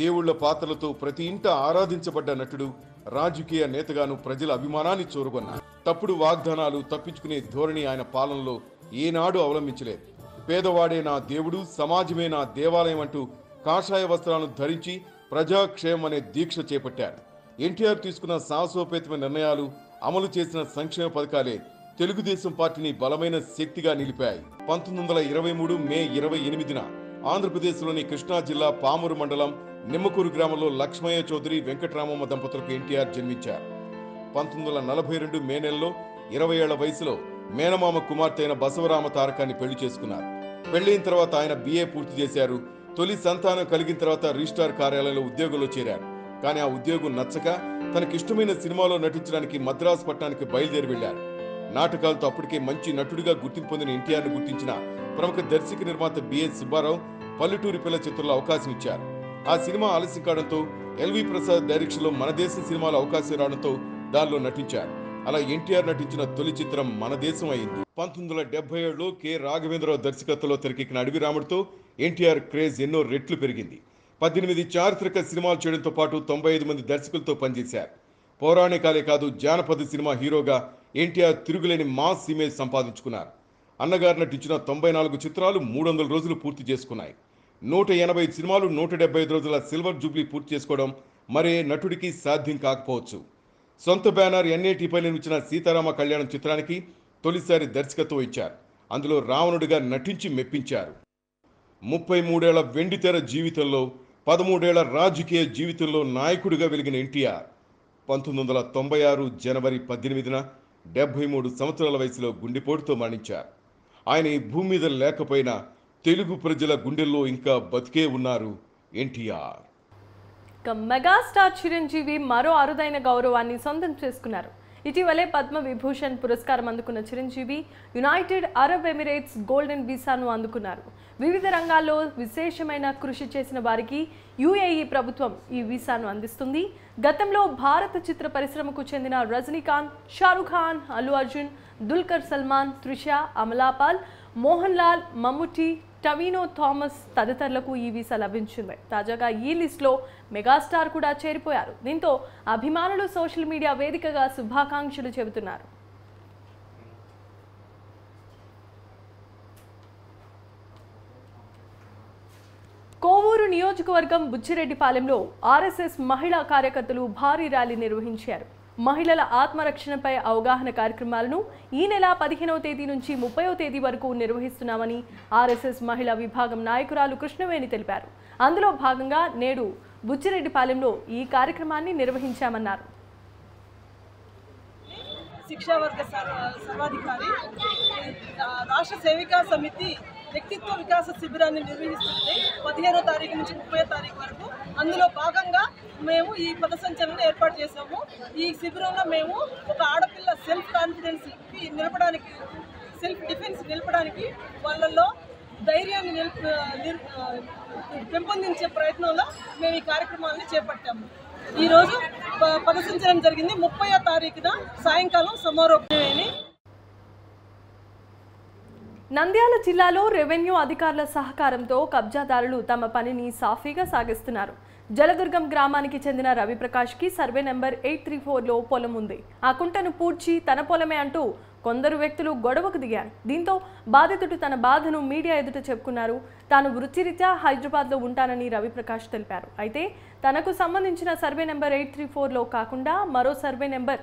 దేవుళ్ల పాత్రలతో ప్రతి ఇంట ఆరాధించబడ్డ నటుడు, రాజకీయ నేతగాను ప్రజల అభిమానాన్ని చూరగొన్నారు. తప్పుడు వాగ్దానాలు తప్పించుకునే ధోరణి ఆయన పాలనలో ఏనాడు అవలంబించలేదు. పేదవాడే నా దేవుడు, సమాజమే నా దేవాలయం అంటూ కాషాయ వస్త్రాలను ధరించి ప్రజాక్షేమం అనే దీక్ష చేపట్టారు. ఎన్టీఆర్ తీసుకున్న సాహసోపేతమైన నిర్ణయాలు, అమలు చేసిన సంక్షేమ పథకాలే తెలుగుదేశం పార్టీని బలమైన శక్తిగా నిలిపాయి. 1923 మే 28న ఆంధ్రప్రదేశ్లోని కృష్ణా జిల్లా పామూరు మండలం నిమ్మకూరు గ్రామంలో లక్ష్మయ్య చౌదరి, వెంకటరామమ్మ దంపతులకు ఎన్టీఆర్ జన్మించారు. 1942 మే నెలలో 20 ఏళ్ల వయసులో మేనమామ కుమార్తె అయిన బసవరామ తారకాన్ని పెళ్లి చేసుకున్నారు. పెళ్లైన తర్వాత ఆయన BA పూర్తి చేశారు. తొలి సంతానం కలిగిన తర్వాత రిజిస్ట్రార్ కార్యాలయంలో ఉద్యోగంలో చేరారు. కానీ ఆ ఉద్యోగం నచ్చక తనకిష్టమైన సినిమాలో నటించడానికి మద్రాసు పట్టణానికి బయలుదేరి వెళ్లారు. నాటకాలతో అప్పటికే మంచి నటుడిగా గుర్తింపు పొందిన ఎన్టీఆర్ను గుర్తించిన ప్రముఖ దర్శక నిర్మాత BS సుబ్బారావు పల్లెటూరి పిల్ల చిత్రంలో అవకాశం ఇచ్చారు. ఆ సినిమా ఆలస్యం కావడంతో LV ప్రసాద్ డైరెక్షన్లో మన దేశం సినిమాలో అవకాశం రావడంతో దానిలో నటించారు. అలా ఎన్టీఆర్ నటించిన తొలి చిత్రం మన దేశం అయింది. 1977లో K. రాఘవేంద్రరావు దర్శకత్వంలో తెరకెక్కిన అడవి రాముడితో ఎన్టీఆర్ క్రేజ్ ఎన్నో రెట్లు పెరిగింది. 18 చారిత్రక సినిమాలు చేయడంతో పాటు 95 మంది దర్శకులతో పనిచేశారు. పౌరాణికాలే కాదు, జానపద సినిమా హీరోగా ఎన్టీఆర్ తిరుగులేని మాస్ ఇమేజ్ సంపాదించుకున్నారు. అన్నగారు నటించిన 94 చిత్రాలు 300 రోజులు పూర్తి చేసుకున్నాయి. 185 సినిమాలు 175 రోజుల సిల్వర్ జూబ్లీ పూర్తి చేసుకోవడం మరే నటుడికి సాధ్యం కాకపోవచ్చు. సొంత బ్యానర్ NATపై నిర్మించిన సీతారామ కళ్యాణం చిత్రానికి తొలిసారి దర్శకత్వం ఇచ్చారు. అందులో రావణుడిగా నటించి మెప్పించారు. 33 ఏళ్ల వెండితెర జీవితంలో 13 ఏళ్ల రాజకీయ జీవితంలో నాయకుడిగా వెలిగిన ఎన్టీఆర్ 1996 జనవరి 18న 73 సంవత్సరాల వయసులో గుండెపోటుతో మరణించారు. ఆయన ఈ భూమి మీద లేకపోయినా తెలుగు ప్రజల గుండెల్లో ఇంకా బతికే ఉన్నారు ఎన్టీఆర్. మెగాస్టార్ చిరంజీవి మరో అరుదైన గౌరవాన్ని సొంతం చేసుకున్నారు. ఇటీవలే పద్మ విభూషణ్ పురస్కారం అందుకున్న Chiranjeevi United Arab Emirates golden వీసాను అందుకున్నారు. వివిధ రంగాల్లో విశేషమైన కృషి చేసిన వారికి UAE ప్రభుత్వం ఈ వీసాను అందిస్తుంది. గతంలో భారత చిత్ర పరిశ్రమకు చెందిన రజనీకాంత్, షారుఖ్ ఖాన్, అల్లు అర్జున్, దుల్కర్ సల్మాన్, త్రిష, అమలాపాల్, మోహన్ లాల్, మమ్ముట్టి, టవినో థామస్ తదితరులకు ఈ వీసా లభించింది. తాజాగా ఈ లిస్టులో మెగాస్టార్ కూడా చేరిపోయారు. దీంతో అభిమానులు సోషల్ మీడియా వేదికగా శుభాకాంక్షలు చెబుతున్నారు. కోవూరు నియోజకవర్గం బుచ్చిరెడ్డిపాలెంలో RSS మహిళా కార్యకర్తలు భారీ ర్యాలీ నిర్వహించారు. మహిళల ఆత్మరక్షణపై అవగాహన కార్యక్రమాలను ఈ నెల 15వ తేదీ నుంచి 30వ తేదీ వరకు నిర్వహిస్తున్నామని RSS మహిళా విభాగం నాయకురాలు కృష్ణవేణి తెలిపారు. అందులో భాగంగా నేడు బుచ్చిరెడ్డిపాలెంలో ఈ కార్యక్రమాన్ని నిర్వహించామన్నారు. శిక్షావర్గ సర్వాధికారి రాష్ట్ర సేవికా సమితి వ్యక్తిత్వ వికాస శిబిరాన్ని నిర్వహిస్తుంది 15వ తారీఖు నుంచి 30వ తారీఖు వరకు. అందులో భాగంగా మేము ఈ పథ సంచలనం ఏర్పాటు చేసాము. ఈ శిబిరంలో మేము ఒక ఆడపిల్ల సెల్ఫ్ కాన్ఫిడెన్స్ నిలపడానికి, సెల్ఫ్ డిఫెన్స్ నిలపడానికి, వాళ్ళల్లో ధైర్యాన్ని పెంపొందించే ప్రయత్నంలో మేము ఈ కార్యక్రమాలను చేపట్టాము. ఈరోజు పథ సంచలనం జరిగింది. 30వ తారీఖున సాయంకాలం సమారోపణ. నంద్యాల జిల్లాలో రెవెన్యూ అధికారుల సహకారంతో కబ్జాదారులు తమ పనిని సాఫీగా సాగిస్తున్నారు. జలదుర్గం గ్రామానికి చెందిన రవిప్రకాష్కి సర్వే నెంబర్ 834లో పొలం ఉంది. ఆ కుంటను పూడ్చి తన పొలమే అంటూ కొందరు వ్యక్తులు గొడవకు దిగారు. దీంతో బాధితుడు తన బాధను మీడియా ఎదుట చెప్పుకున్నారు. తాను వృత్తిరీత్యా హైదరాబాద్లో ఉంటానని రవిప్రకాష్ తెలిపారు. అయితే తనకు సంబంధించిన సర్వే నెంబర్ 834లో కాకుండా మరో సర్వే నెంబర్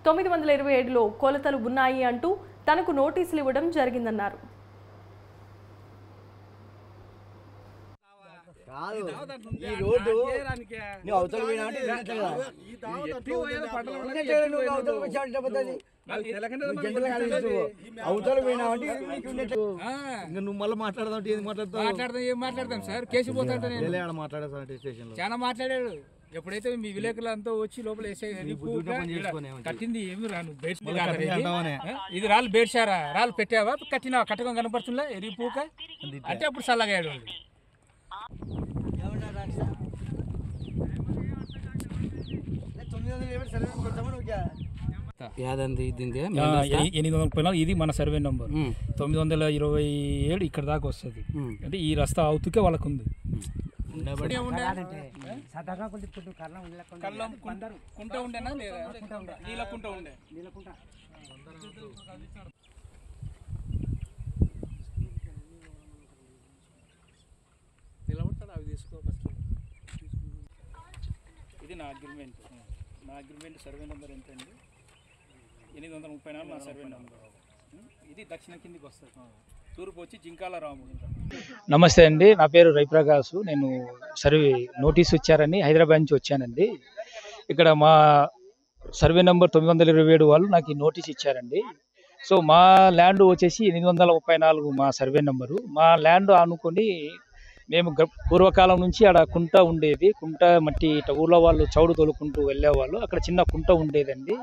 927లో కొలతలు ఉన్నాయి అంటూ తనకు నోటీసులు ఇవ్వడం జరిగిందన్నారు. నువ్వు మళ్ళీ మాట్లాడదాం ఏం మాట్లాడతాం సార్, కేసు పోతాంటే చాలా మాట్లాడాడు. ఎప్పుడైతే మీ విలేకరులు అంతా వచ్చి లోపల కట్టింది ఏమి రాను ఇది రాళ్ళు బేడ్చారా, రాళ్ళు పెట్టావా, కట్టినావా, కట్టకం కనపడుతుందా ఎరిపూక అంటే అప్పుడు చల్లగాడు. ఇది మన సర్వే నెంబర్ 927 ఇక్కడ దాకా వస్తుంది. అంటే ఈ రస్తా అవుతుకే వాళ్ళకు ఉంది. ఇది నా అగ్రిమెంట్. నా అగ్రిమెంట్ సర్వే నెంబర్ ఎంత అండి? 834 నా సర్వే నెంబర్. ఇది దక్షిణ కిందికి వస్తుంది. తూర్పు వచ్చి జింకాల రాము. నమస్తే అండి, నా పేరు రవిప్రకాష్. నేను సర్వే నోటీస్ ఇచ్చారని హైదరాబాద్ నుంచి వచ్చానండి. ఇక్కడ మా సర్వే నెంబర్ 927 వాళ్ళు నాకు ఈ నోటీస్ ఇచ్చారండి. సో మా ల్యాండ్ వచ్చేసి 834 మా సర్వే నెంబరు. మా ల్యాండ్ ఆనుకొని మేము పూర్వకాలం నుంచి ఆడ కుంట ఉండేది. కుంట మట్టి ఊళ్ళో వాళ్ళు చౌడు తోలుకుంటూ వెళ్ళేవాళ్ళు. అక్కడ చిన్న కుంట ఉండేదండి.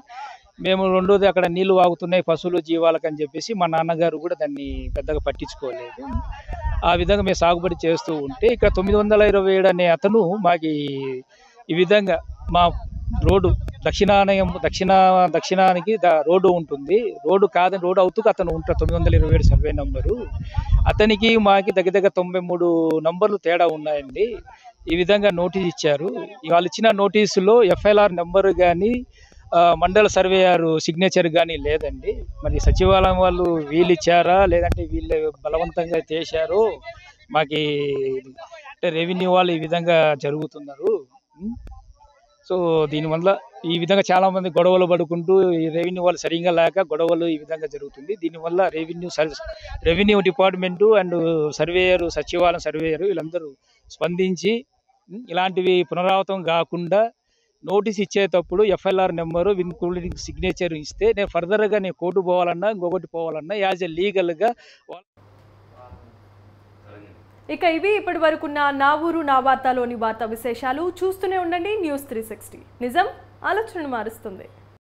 మేము రెండోది అక్కడ నీళ్లు వాగుతున్నాయి పశువులు జీవాలకు అని చెప్పేసి మా నాన్నగారు కూడా దాన్ని పెద్దగా పట్టించుకోలేదు. ఆ విధంగా మేము సాగుబడి చేస్తూ ఉంటే ఇక్కడ 927 అనే అతను మాకు ఈ విధంగా మా రోడ్డు దక్షిణానికి రోడ్డు ఉంటుంది. రోడ్డు కాదని రోడ్డు అవుతూ అతను ఉంటాడు 927 సర్వే నంబరు. అతనికి మాకి దగ్గర 93 నంబర్లు తేడా ఉన్నాయండి. ఈ విధంగా నోటీస్ ఇచ్చారు. వాళ్ళు ఇచ్చిన నోటీసులో ఎఫ్ఐఆర్ నెంబర్ కానీ మండల సర్వేయర్ సిగ్నేచర్ కానీ లేదండి. మరి సచివాలయం వాళ్ళు వీళ్ళు ఇచ్చారా లేదంటే వీళ్ళు బలవంతంగా చేశారో మాకి రెవెన్యూ వాళ్ళు ఈ విధంగా జరుగుతున్నారు. సో దీనివల్ల ఈ విధంగా చాలా మంది గొడవలు పడుకుంటూ ఈ రెవెన్యూ వాళ్ళు సరిగ్గా లేక గొడవలు ఈ విధంగా జరుగుతుంది. దీనివల్ల రెవెన్యూ డిపార్ట్మెంటు అండ్ సర్వేయరు సచివాలయం సర్వేయరు వీళ్ళందరూ స్పందించి ఇలాంటివి పునరావృతం కాకుండా నోటీస్ ఇచ్చేటప్పుడు ఎఫ్ఐఆర్ నెంబరు ఇంక్లూడింగ్ సిగ్నేచర్ ఇస్తే నేను ఫర్దర్గా నేను కోర్టు పోవాలన్నా ఇంకొకటి పోవాలన్నా యాజ్ ఎ లీగల్గా. ఇక ఇవి ఇప్పటి వరకున్న నా ఊరు నా వార్తలోని వార్తా విశేషాలు. చూస్తూనే ఉండండి న్యూస్ 360. నిజం ఆలోచనను మారుస్తుంది.